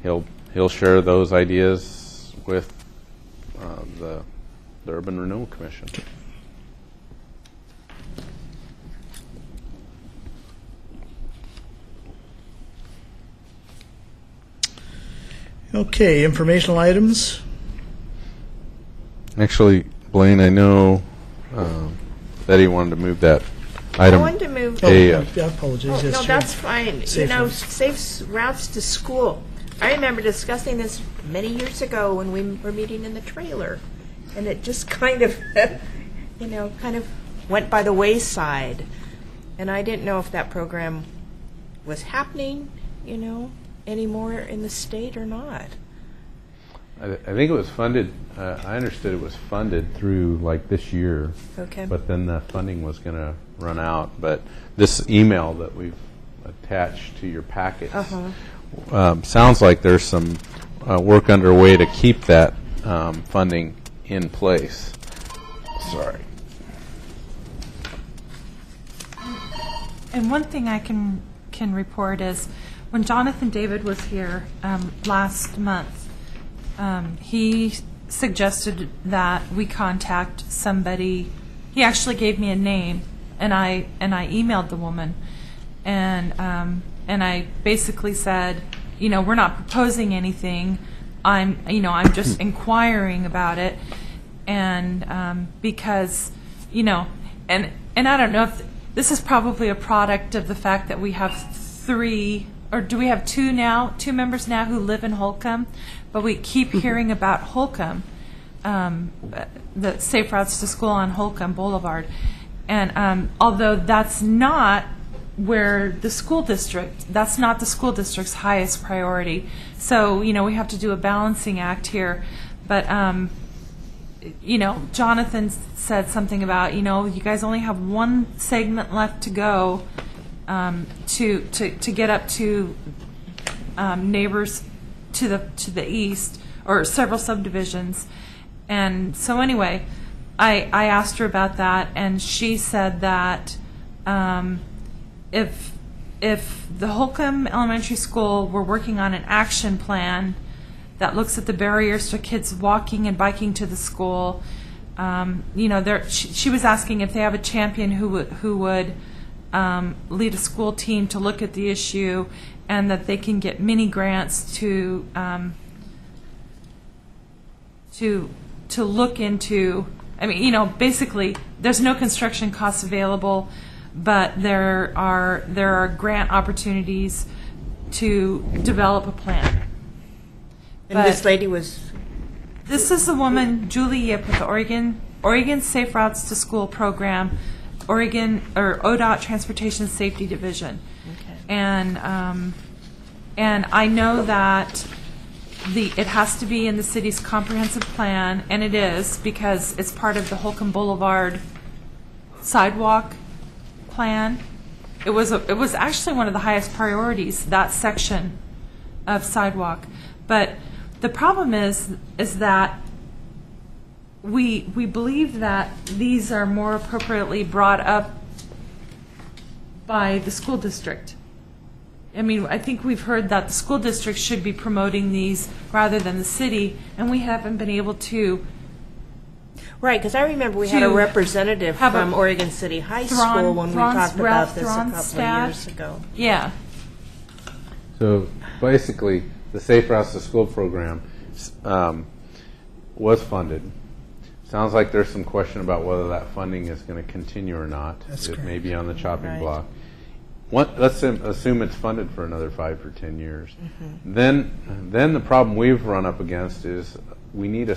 He'll share those ideas with the Urban Renewal Commission.
Okay, informational items.
Actually, Blaine, I know Betty wanted to move that item.
I wanted to move.
A,
I apologize.
No,
Yes, sure.
that's fine.
Safe routes.
Safe routes to school. I remember discussing this many years ago when we were meeting in the trailer, and it just kind of, kind of went by the wayside. And I didn't know if that program was happening, anymore in the state or not.
I think it was funded. I understood it was funded through this year.
Okay.
But then the funding was going to run out. But this email that we've attached to your packets sounds like there's some work underway to keep that funding in place. Sorry.
And one thing I can report is when Jonathan David was here last month, he suggested that we contact somebody. He actually gave me a name, and I emailed the woman, and I basically said, we're not proposing anything. I'm just inquiring about it, and because and I don't know if this is probably a product of the fact that we have three, or do we have two members now who live in Holcomb, but we keep hearing about Holcomb, the Safe Routes to School on Holcomb Boulevard. And although that's not where that's not the school district's highest priority. So, we have to do a balancing act here. But Jonathan said something about, you guys only have one segment left to go to get up to neighbors to the east, or several subdivisions. And so anyway, I asked her about that, and she said that if the Holcomb Elementary School were working on an action plan that looks at the barriers to kids walking and biking to the school, she was asking if they have a champion who would lead a school team to look at the issue, and that they can get mini grants to look into. I mean, basically, there's no construction costs available, but there are grant opportunities to develop a plan.
And this lady was...
This is the woman, Julie Yip, with the Oregon Safe Routes to School program, ODOT Transportation Safety Division.
Okay.
And I know that it has to be in the city's comprehensive plan, and it is, because it's part of the Holcomb Boulevard sidewalk plan. It was actually one of the highest priorities, that section of sidewalk. But the problem is that we believe that these are more appropriately brought up by the school district. I mean, I think we've heard that the school district should be promoting these rather than the city, and we haven't been able to.
Right, because I remember we had a representative from Oregon City High School when we talked about this a couple of years ago.
Yeah.
So basically, the Safe Routes to School program was funded. Sounds like there's some question about whether that funding is going to continue or not.
That's
It
correct.
may be on the chopping
Right.
block. Let's assume it's funded for another 5 or 10 years.
Mm-hmm.
Then the problem we've run up against is we need a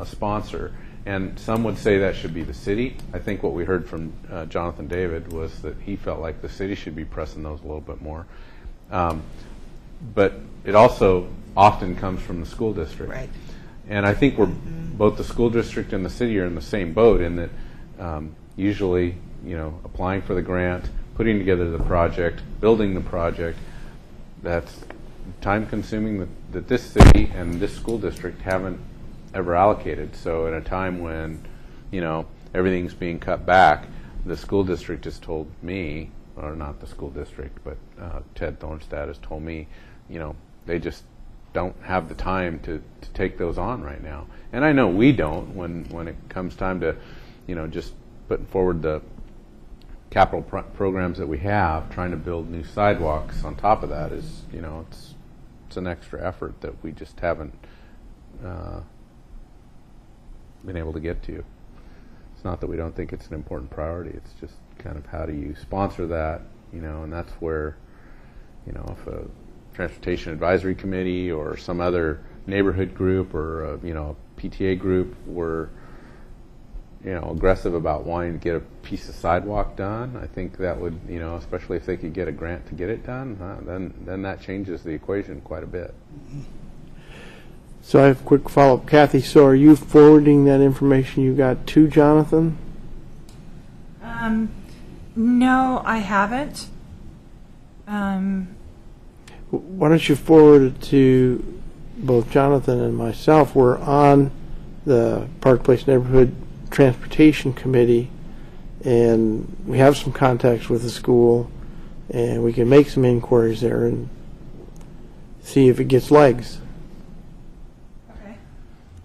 sponsor. And some would say that should be the city. I think what we heard from Jonathan David was that he felt like the city should be pressing those a little bit more. But it also often comes from the school district.
Right.
And I think both the school district and the city are in the same boat in that usually, applying for the grant, putting together the project, building the project, that's time consuming that this city and this school district haven't ever allocated. So at a time when, everything's being cut back, the school district has told me, or not the school district, but Ted Thornstad has told me, they just don't have the time to take those on right now. And I know we don't when it comes time to, just putting forward the capital programs that we have, trying to build new sidewalks on top of that is, it's an extra effort that we just haven't been able to get to. It's not that we don't think it's an important priority. It's just kind of how do you sponsor that, and that's where, if a transportation advisory committee or some other neighborhood group or a PTA group were aggressive about wanting to get a piece of sidewalk done, I think that would, especially if they could get a grant to get it done, then that changes the equation quite a bit.
So I have a quick follow-up. Kathy, so are you forwarding that information you got to Jonathan?
No, I haven't.
Why don't you forward it to both Jonathan and myself? We're on the Park Place Neighborhood Transportation Committee, and we have some contacts with the school, and we can make some inquiries there and see if it gets legs.
Okay.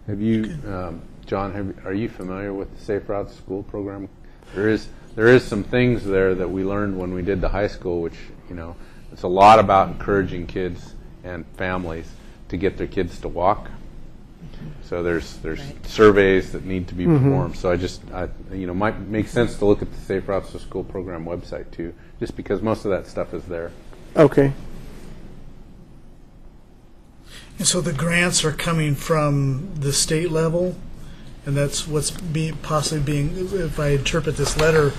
Have you, John, are you familiar with the Safe Routes to School program? There is some things there that we learned when we did the high school, which, it's a lot about encouraging kids and families to get their kids to walk. So there's surveys that need to be performed. So might make sense to look at the Safe Routes to School program website too, just because most of that stuff is there.
Okay.
And so the grants are coming from the state level, and that's what's possibly being, if I interpret this letter,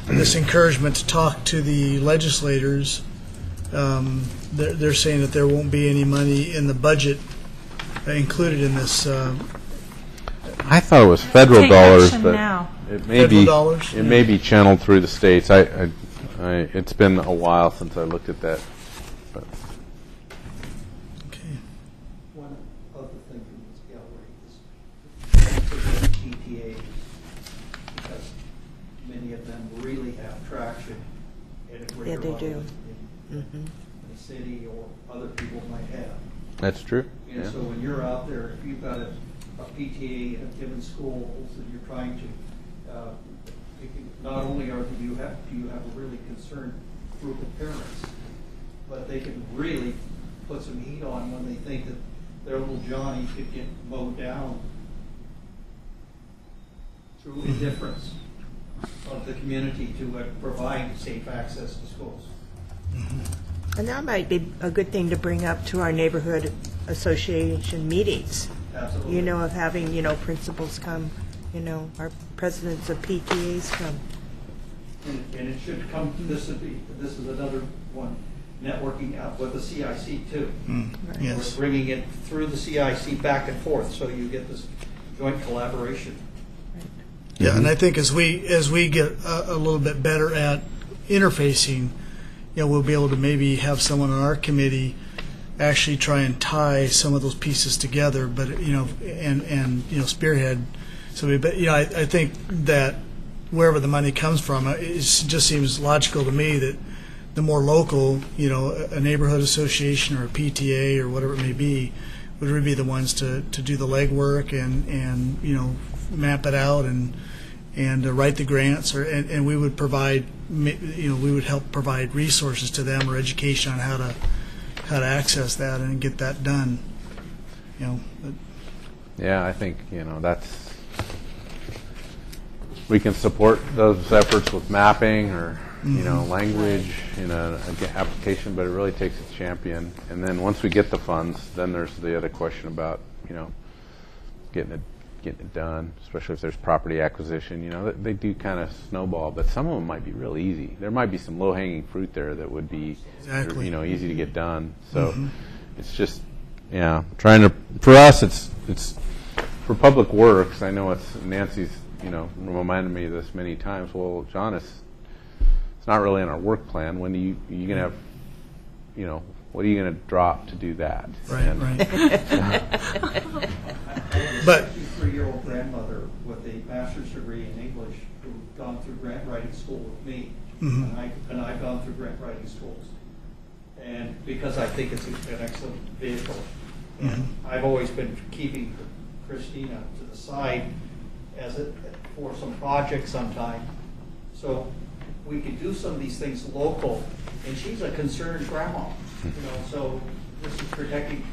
this encouragement to talk to the legislators, they're saying that there won't be any money in the budget included in this
I thought it was federal
Take
dollars,
action
but
now.
it may
Federal
be
dollars?
it may be channeled through the states. It's been a while since I looked at that. But
Okay.
One other thing from this gallery is GTAs, because many of them really have traction at a greater
Yeah, they
level
do.
than the city or other people might have.
that's true.
And
Yeah.
so when you're out there, if you've got a PTA in a given school that you're trying to, not only do you have a really concerned group of parents, but they can really put some heat on when they think that their little Johnny could get mowed down through indifference of the community to provide safe access to schools.
And that might be a good thing to bring up to our neighborhood association meetings.
Absolutely.
You know, of having, principals come, our presidents of PTAs come.
And it should come, this is another one, networking out with the CIC too.
Yes.
We're bringing it through the CIC back and forth, so you get this joint collaboration.
Yeah, and I think as we get a little bit better at interfacing, we'll be able to maybe have someone on our committee actually try and tie some of those pieces together, but and spearhead. So, I think that wherever the money comes from, it just seems logical to me that the more local, a neighborhood association or a PTA or whatever it may be, would really be the ones to do the legwork and map it out and write the grants, and we would provide, we would help provide resources to them or education on how to access that and get that done.
Yeah, I think that's. We can support those efforts with mapping or language in an application, but it really takes a champion. And then once we get the funds, then there's the other question about getting it done, especially if there's property acquisition. They do kind of snowball, but some of them might be real easy. There might be some low-hanging fruit there that would be
Exactly.
easy to get done. So it's just trying to. For us, it's for public works. I know it's Nancy's. Reminded me of this many times. Well, John, it's not really in our work plan. When you gonna have, what are you gonna drop to do that?
Right.
But a 3-year-old grandmother with a master's degree in English who'd gone through grant writing school with me, and I've gone through grant writing schools, and because I think it's an excellent vehicle, and I've always been keeping Christina to the side for some projects sometime, so we could do some of these things local, and she's a concerned grandma, so this is protecting.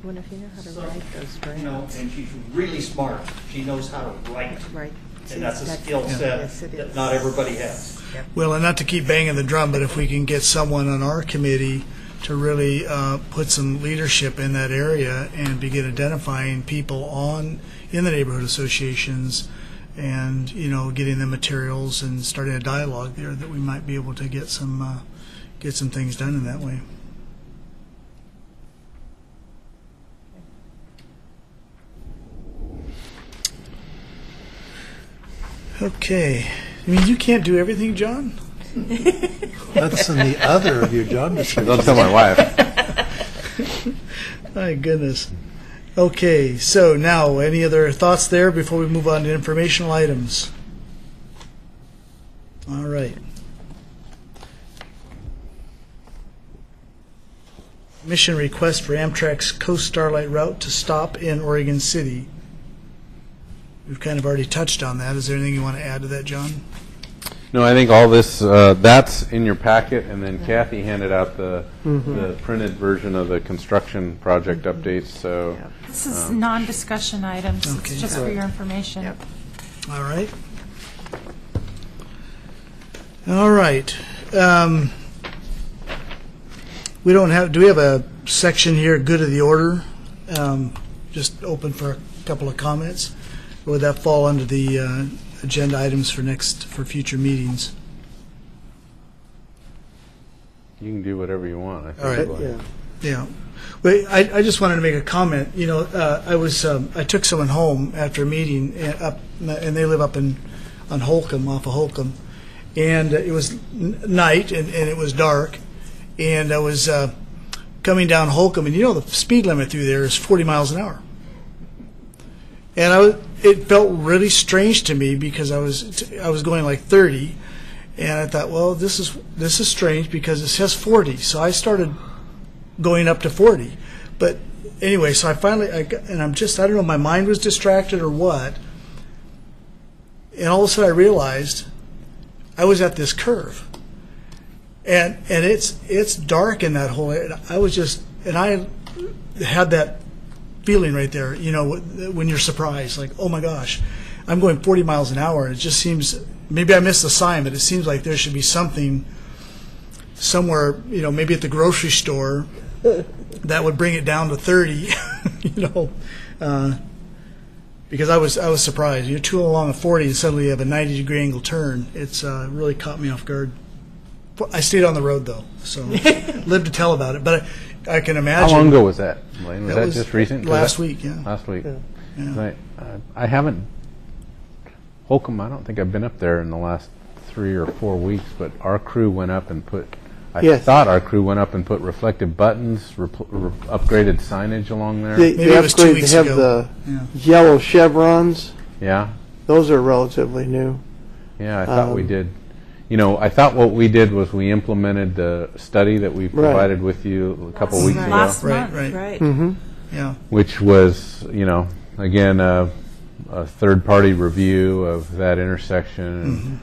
What if you know how to
So,
write those grants?
and she's really smart. She knows how to write.
Right.
And that's a
That's-
skill set
yes, it
that
is.
not everybody has.
Well, and not to keep banging the drum, but if we can get someone on our committee to really put some leadership in that area and begin identifying people in the neighborhood associations and, getting them materials and starting a dialogue there, that we might be able to get some things done in that way. Okay. You can't do everything, John?
That's in the other of your job description.
Don't tell my wife.
My goodness. Okay, so now, any other thoughts there before we move on to informational items? All right. Mission request for Amtrak's Coast Starlight route to stop in Oregon City. We've kind of already touched on that. Is there anything you want to add to that, John?
No, I think all this that's in your packet, and then Kathy handed out the printed version of the construction project updates. So
This is non-discussion items.
Okay.
It's just for your information.
All right. All right. We don't have. Do we have a section here, good of the order? Just open for a couple of comments. Or would that fall under the agenda items for future meetings?
you can do whatever you want. I think.
All right.
Yeah.
Yeah. But I just wanted to make a comment. You know, I took someone home after a meeting, and they live up on Holcomb, off of Holcomb, and it was night, and it was dark, and I was coming down Holcomb, and you know the speed limit through there is 40 miles an hour. And it felt really strange to me because I was going like 30, and I thought, well, this is strange because it says 40. So I started going up to 40. But anyway, so I finally, I don't know, my mind was distracted or what. And all of a sudden I realized I was at this curve. And it's dark in that whole area. I had that feeling right there, you know, when you're surprised, like, oh my gosh, I'm going 40 miles an hour. And it just seems, maybe I missed the sign, but it seems like there should be something somewhere, you know, maybe at the grocery store that would bring it down to 30, you know, because I was surprised. You're too along a 40 and suddenly you have a 90-degree angle turn. It's really caught me off guard. I stayed on the road though, so lived to tell about it. But I can imagine.
How long ago was that, Lane? Was that just recent?
Last week, yeah.
Last week.
Yeah.
I haven't. Holcomb, I don't think I've been up there in the last 3 or 4 weeks, but our crew went up and put.
Yes.
Thought our crew went up and put reflective buttons, upgraded signage along there.
The
Maybe it was 2
upgrade
weeks
to have
ago.
the
Yeah.
yellow chevrons.
Yeah,
Those are relatively new.
yeah. I thought we did. You know, I thought what we did was we implemented the study that we provided with you a couple weeks ago.
Last
Right,
month.
right.
Mm-hmm.
Yeah.
Which was, you know, again, a third-party review of that intersection,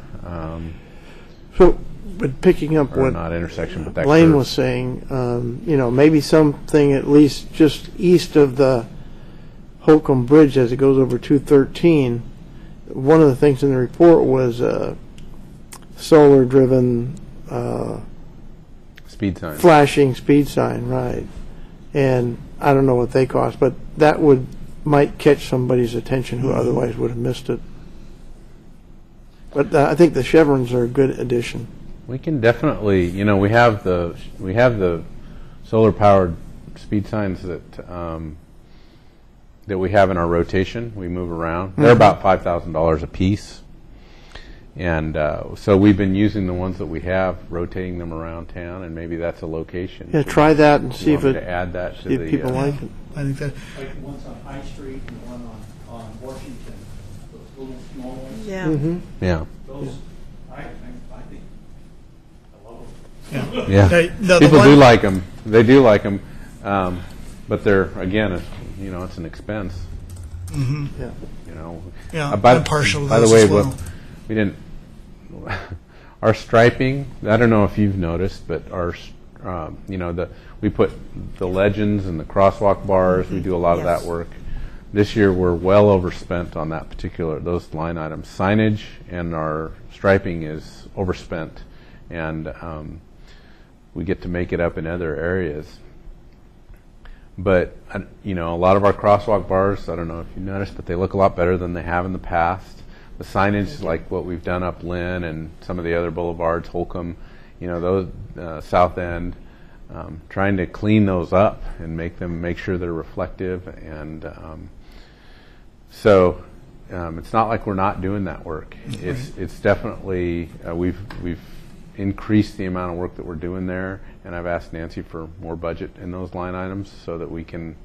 So, but picking up
or
what
not intersection, but that
Lane
curve.
was saying, you know, maybe something at least just east of the Holcomb Bridge as it goes over 213. One of the things in the report was solar-driven
Speed sign.
flashing speed sign, right? And I don't know what they cost, but that might catch somebody's attention who otherwise would have missed it. But I think the chevrons are a good addition.
We can definitely, you know, we have the solar-powered speed signs that we have in our rotation. We move around. They're about $5,000 a piece. And so we've been using the ones that we have, rotating them around town, and maybe that's a location.
Yeah, try that and
You
see
want
if
me to add that to
see
the
if people like it.
I think that.
Like the ones on High Street and the one on Washington, those little small ones.
Yeah.
Mm-hmm.
Yeah.
Those, I think, I love them.
Yeah.
Yeah.
The
People
one-
do like them. They do like them, but they're again, you know, it's an expense.
Yeah.
You know.
Yeah,
I'm
partial to
by the
those
way,
as well.
we didn't. Our striping. I don't know if you've noticed, but our, you know, we put the legends and the crosswalk bars. We do a lot of
Yes.
that work. This year, we're well overspent on those line items. Signage and our striping is overspent, and we get to make it up in other areas. But, you know, a lot of our crosswalk bars, I don't know if you noticed, but they look a lot better than they have in the past. The signage, like what we've done up Lynn and some of the other boulevards, Holcomb, you know, those South End, trying to clean those up and make sure they're reflective. And so it's not like we're not doing that work. It's definitely, we've increased the amount of work that we're doing there, and I've asked Nancy for more budget in those line items so that we can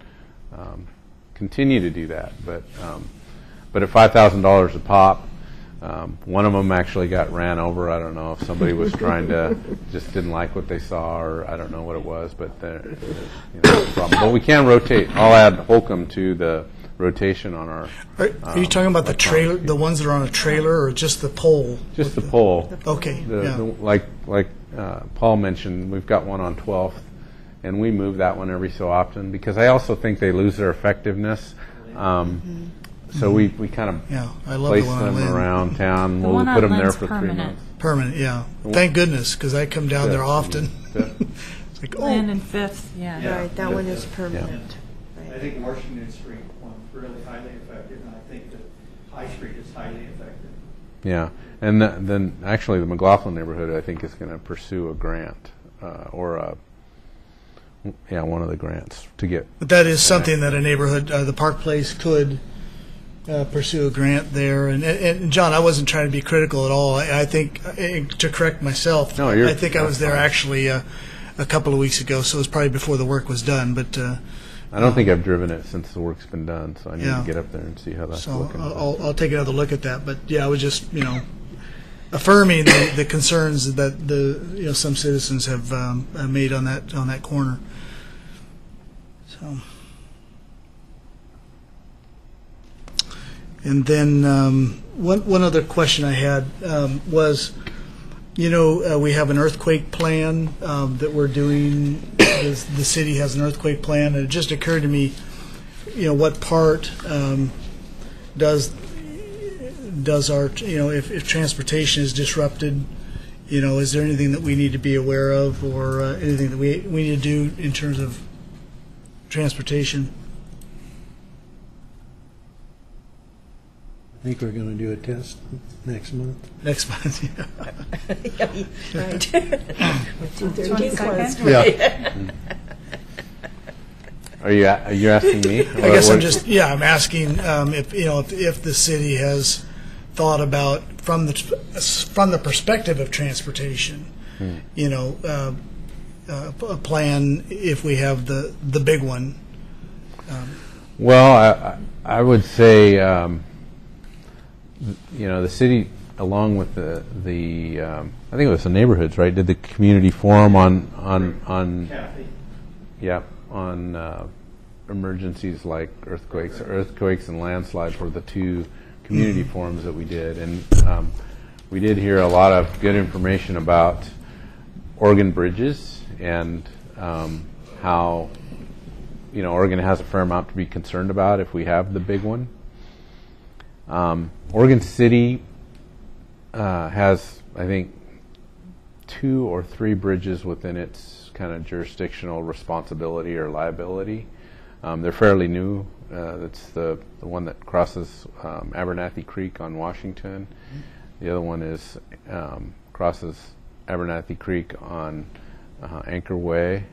continue to do that. But at $5,000 a pop, one of them actually got ran over. I don't know if somebody was trying to, just didn't like what they saw, or I don't know what it was, but you know, no problem. But we can rotate. I'll add Holcomb to the rotation on our.
Are you talking about the trailer, the ones that are on a trailer, or just the pole?
Just the pole.
Okay. Yeah.
Like Paul mentioned, we've got one on 12th, and we move that one every so often because I also think they lose their effectiveness. So we kind of
Yeah, I love
place
the one on
them
Lynn.
around town.
The
We'll
one
put
on
them there
Lynn's
for 3
permanent.
months.
Permanent, yeah. Thank goodness, because I come down there
Fifth.
often.
Fifth.
It's like,
Lynn
oh,
and Fifth, yeah.
Right, that one is permanent.
I think Washington Street one's really highly effective, and I think that High Street is highly effective.
Yeah, and then actually the McLaughlin neighborhood I think is going to pursue a grant or one of the grants to get.
But that is something that a neighborhood, the Park Place could pursue a grant there. And John, I wasn't trying to be critical at all. I think, to correct myself,
No,
I think I was there actually a couple of weeks ago, so it was probably before the work was done. But
I don't think I've driven it since the work's been done, so I need
Yeah.
to get up there and see how that's
so
looking.
I'll take another look at that. But yeah, I was just affirming the concerns that some citizens have made on that corner. So. And then one other question I had was, we have an earthquake plan that we're doing. The city has an earthquake plan, and it just occurred to me, what part does our, if transportation is disrupted, is there anything that we need to be aware of, or anything that we need to do in terms of transportation?
I think we're going to do a test next month.
Next month, yeah.
Right. With 213 closed.
Yeah.
Are you asking me?
I guess I'm asking if the city has thought about from the perspective of transportation, a plan if we have the big one.
Well, I would say, the city, along with the I think it was the neighborhoods, right? Did the community forum on emergencies like earthquakes and landslides were the two community forums that we did, and we did hear a lot of good information about Oregon bridges and how Oregon has a fair amount to be concerned about if we have the big one. Oregon City has, I think, 2 or 3 bridges within its kind of jurisdictional responsibility or liability. They're fairly new. That's the one that crosses Abernathy Creek on Washington. The other one is crosses Abernathy Creek on Anchor Way.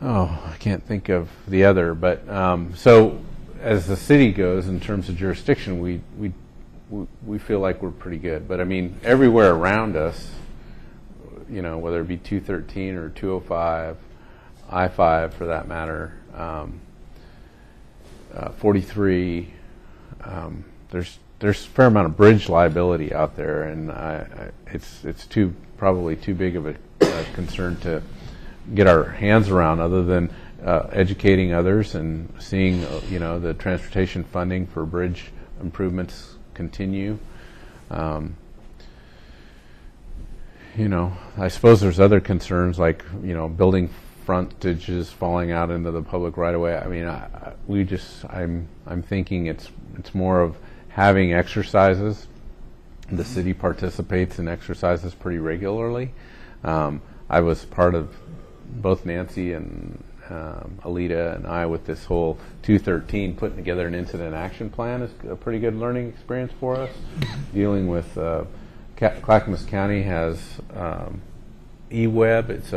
Oh, I can't think of the other, but so as the city goes in terms of jurisdiction, we feel like we're pretty good. But I mean, everywhere around us, whether it be 213 or 205, I-5 for that matter, 43, there's a fair amount of bridge liability out there, and it's probably too big of a concern to get our hands around, other than educating others and seeing the transportation funding for bridge improvements continue. I suppose there's other concerns like building frontages falling out into the public right away. I mean, I'm thinking it's more of having exercises. The city participates in exercises pretty regularly. I was part of both Nancy and Alita and I with this whole 213 putting together an incident action plan is a pretty good learning experience for us. Dealing with Clackamas County has eWeb. It's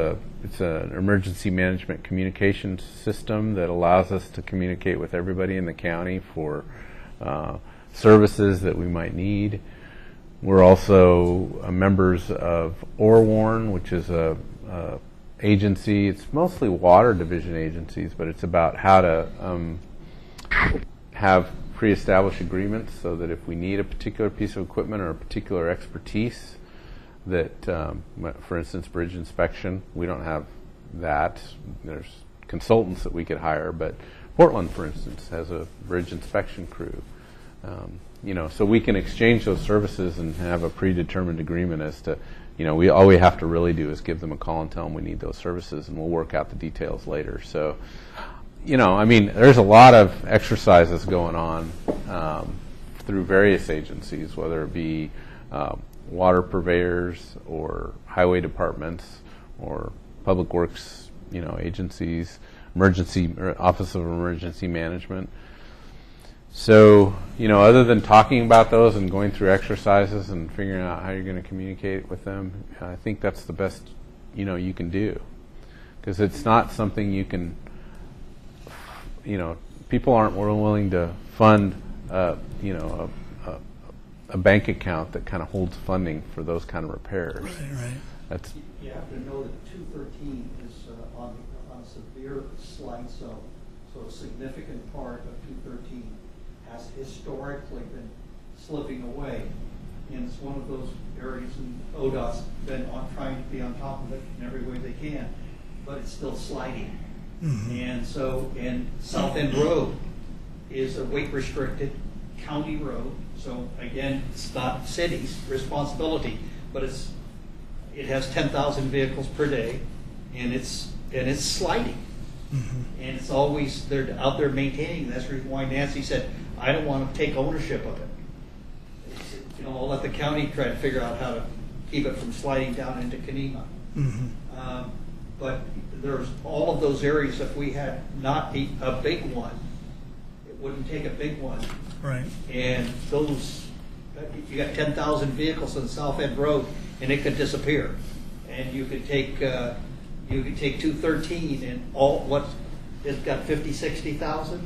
an emergency management communications system that allows us to communicate with everybody in the county for services that we might need. We're also members of ORWARN, which is a agency. It's mostly water division agencies, but it's about how to have pre-established agreements so that if we need a particular piece of equipment or a particular expertise, that, for instance, bridge inspection, we don't have that. There's consultants that we could hire, but Portland, for instance, has a bridge inspection crew. So we can exchange those services and have a predetermined agreement as to, all we have to really do is give them a call and tell them we need those services, and we'll work out the details later. So, there's a lot of exercises going on through various agencies, whether it be water purveyors or highway departments or public works, agencies, Office of Emergency Management. So, other than talking about those and going through exercises and figuring out how you're going to communicate with them, I think that's the best, you can do. because it's not something you can, people aren't willing to fund, a bank account that kind of holds funding for those kind of repairs.
Right.
That's
You have to know that 213 is on a severe slide zone, so a significant part of 213 has historically been slipping away, and it's one of those areas, and ODOT's been trying to be on top of it in every way they can, but it's still sliding. And so, and South End Road is a weight restricted county road, so again, it's not city's responsibility, but it has 10,000 vehicles per day, and it's sliding, and it's always they're out there maintaining. That's the reason why Nancy said, "I don't want to take ownership of it. I'll let the county try to figure out how to keep it from sliding down into Kenema." But there's all of those areas. If we had not a big one, it wouldn't take a big one.
Right.
And those, you got 10,000 vehicles on South End Road, and it could disappear. And you could take 213 and it's got 50, 60,000,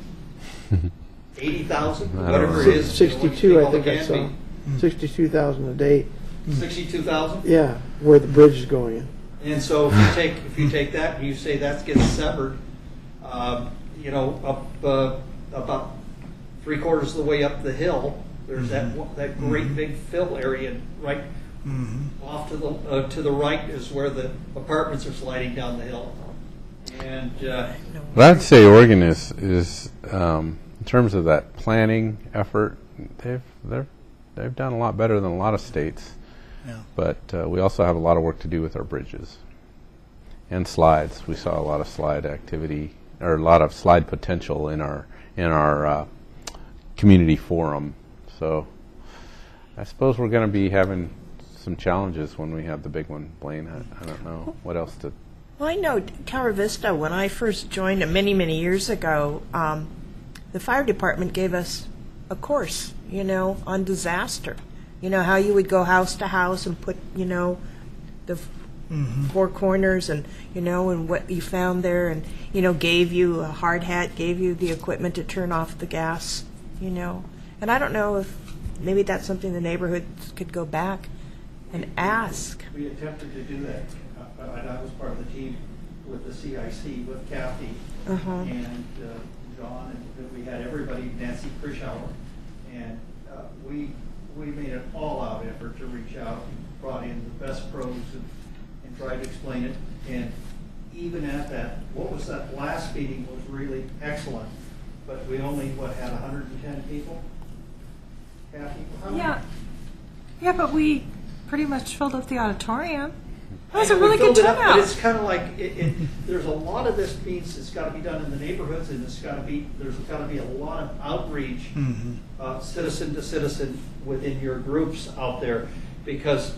80,000, whatever it is.
62, I think I saw. 62,000 a day.
62,000.
Yeah, where the bridge is going in.
And so if you take that and you say that gets severed, up about 3/4 of the way up the hill, there's that great big fill area right off to the right is where the apartments are sliding down the hill. And
what I'd say Oregon is in terms of that planning effort, they've done a lot better than a lot of states.
Yeah.
But we also have a lot of work to do with our bridges and slides. We saw a lot of slide activity, or a lot of slide potential in our community forum. So I suppose we're going to be having some challenges when we have the big one, Blaine. I don't know what else to.
Well, I know Tower Vista, when I first joined many, many years ago, the fire department gave us a course, on disaster. How you would go house to house and put, the four corners and, and what you found there and, gave you a hard hat, gave you the equipment to turn off the gas, And I don't know if maybe that's something the neighborhoods could go back and ask.
we attempted to do that. I was part of the team with the CIC, with Kathy and John, and we had everybody, Nancy Krischauer, and we made an all-out effort to reach out, and brought in the best pros and tried to explain it. And even at that, what was that last meeting was really excellent, but we only, had 110 people? Kathy? How many?
Yeah, but we pretty much filled up the auditorium. That was a
We
really good
filled it up,
turnout.
But it's kind of like there's a lot of this means it's got to be done in the neighborhoods, and there's got to be a lot of outreach, citizen to citizen within your groups out there, because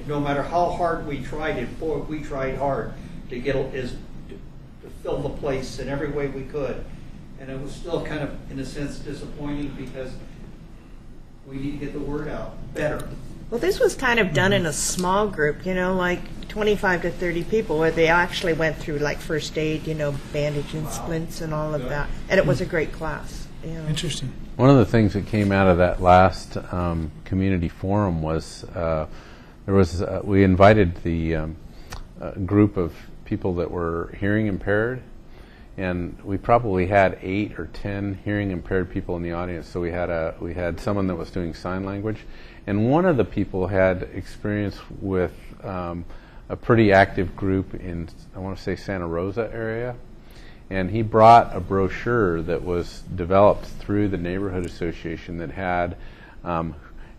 no matter how hard we tried it, boy, we tried hard to to fill the place in every way we could, and it was still kind of in a sense disappointing because we need to get the word out better.
Well, this was kind of done in a small group, like 25 to 30 people, where they actually went through like first aid, bandage and splints and all of that. And it was a great class.
Interesting.
One of the things that came out of that last community forum was we invited the group of people that were hearing impaired, and we probably had 8 or 10 hearing impaired people in the audience. So we had someone that was doing sign language, and one of the people had experience with a pretty active group in, I want to say, Santa Rosa area. And he brought a brochure that was developed through the neighborhood association that had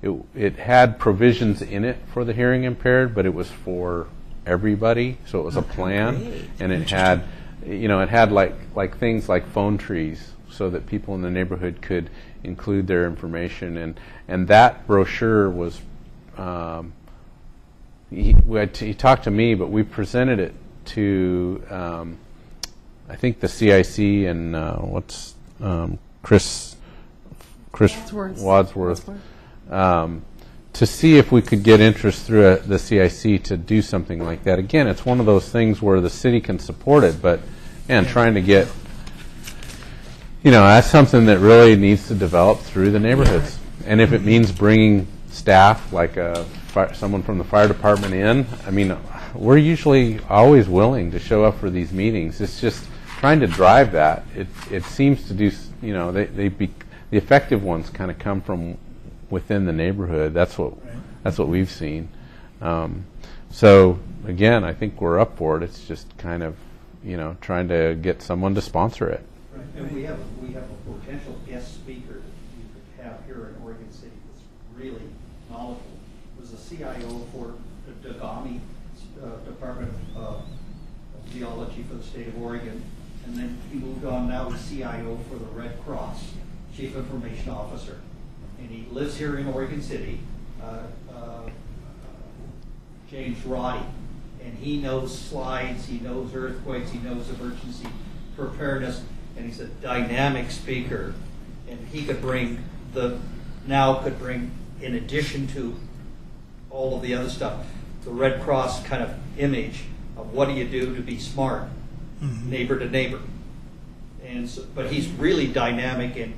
it had provisions in it for the hearing impaired, but it was for everybody. So it was a plan,
great.
and it had like things like phone trees, so that people in the neighborhood could include their information. And that brochure was he talked to me, but we presented it to. I think the CIC and Chris Wadsworth to see if we could get interest through the CIC to do something like that. Again, it's one of those things where the city can support it, but trying to get, that's something that really needs to develop through the neighborhoods. And if it means bringing staff, like someone from the fire department in, I mean, we're usually always willing to show up for these meetings. It's just trying to drive that. It seems to do, the effective ones kind of come from within the neighborhood. That's what we've seen. So again, I think we're up for it. It's just kind of, trying to get someone to sponsor it.
Right. And we have a potential guest speaker that you could have here in Oregon City that's really knowledgeable. It was a CIO for the Dagami Department of Geology for the state of Oregon, and then he moved on now to CIO for the Red Cross, Chief Information Officer. And he lives here in Oregon City, James Roddy. And he knows slides, he knows earthquakes, he knows emergency preparedness, and he's a dynamic speaker. And he could bring in addition to all of the other stuff, the Red Cross kind of image of what do you do to be smart, neighbor to neighbor. And so, but he's really dynamic and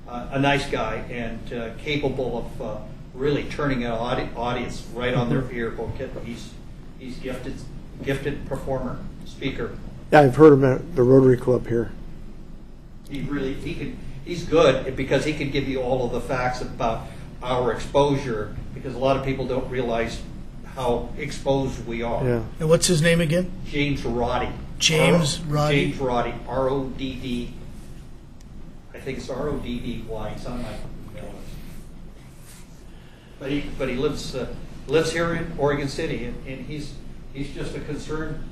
a nice guy and capable of really turning an audience right on their ear. He's gifted performer, speaker.
Yeah, I've heard about the Rotary Club here.
He's good because he can give you all of the facts about our exposure, because a lot of people don't realize how exposed we are.
Yeah.
And what's his name again?
James Roddy.
James Roddy.
James Roddy. R-O-D-D. I think it's R-O-D-D-Y. It's on my email list. But he lives here in Oregon City, and he's just a concerned.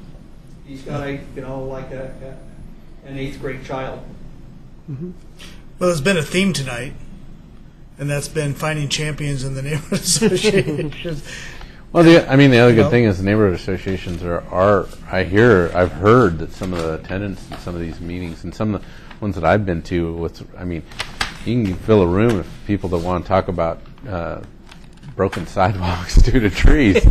He's got an 8th grade child.
Mm-hmm.
Well, there's been a theme tonight, and that's been finding champions in the neighborhood associations.
Well, the other good thing is the neighborhood associations I've heard that some of the attendance in some of these meetings and some of the ones that I've been to, you can fill a room of people that want to talk about broken sidewalks due to trees.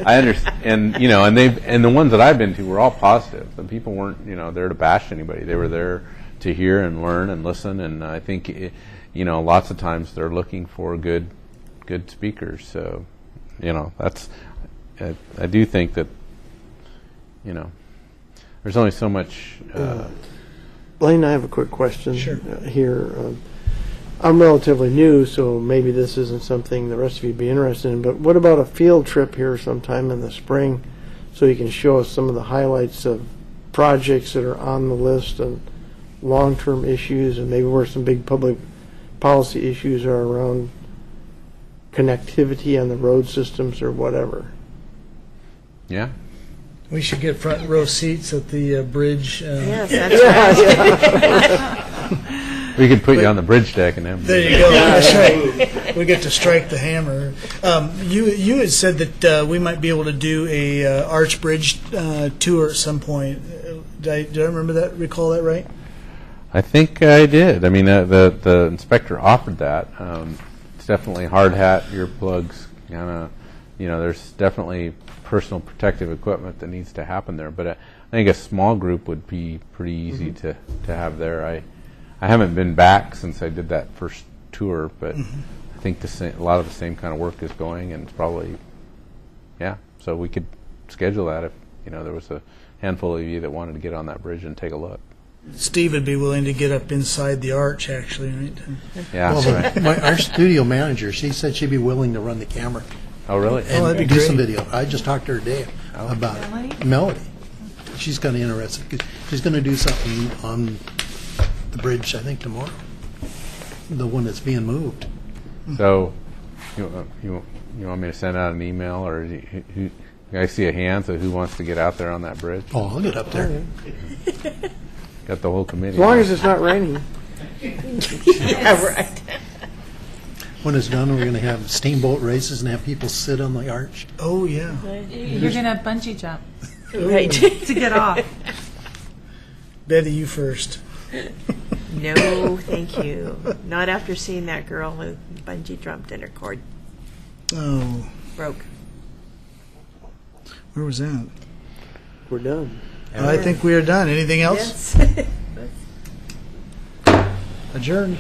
I understand, and the ones that I've been to were all positive. The people weren't, there to bash anybody. They were there to hear and learn and listen. And I think, lots of times they're looking for good speakers. So, that's. I do think that, there's only so much.
Blaine, I have a quick question
Sure.
Here. I'm relatively new, so maybe this isn't something the rest of you would be interested in, but what about a field trip here sometime in the spring so you can show us some of the highlights of projects that are on the list and long-term issues, and maybe where some big public policy issues are around connectivity on the road systems or whatever?
Yeah.
We should get front row seats at the bridge.
Yes, that's right.
We could put you on the bridge deck and have.
There you go. That's right. We get to strike the hammer. You had said that we might be able to do a Arch Bridge tour at some point. Did I remember that? Recall that right?
I think I did. I mean, the inspector offered that. It's definitely hard hat, earplugs, kind of. There's definitely personal protective equipment that needs to happen there. But I think a small group would be pretty easy to have there. I haven't been back since I did that first tour, but I think a lot of the same kind of work is going, and it's probably, so we could schedule that if, there was a handful of you that wanted to get on that bridge and take a look.
Steve would be willing to get up inside the arch, actually, right?
Yeah,
Well,
right.
our studio manager, she said she'd be willing to run the camera
Oh, really?
and
that'd be
do
great.
some video. I just talked to her today about
Melody?
Melody. She's kind of interested 'cause she's going to do something on the bridge, I think, tomorrow. The one that's being moved.
So, you want me to send out an email, or I see a hand, so who wants to get out there on that bridge?
Oh, I'll get up there.
Got the whole committee.
As long as it's not raining.
Yeah, right.
When it's done, we're going to have steamboat races and have people sit on the arch.
Oh, yeah.
You're going to bungee jump
Right.
to get off.
Betty, you first.
No, thank you. Not after seeing that girl who bungee jumped in her cord.
Oh,
broke.
where was that?
We're done.
I think we are done. Anything else?
Yes.
Adjourned.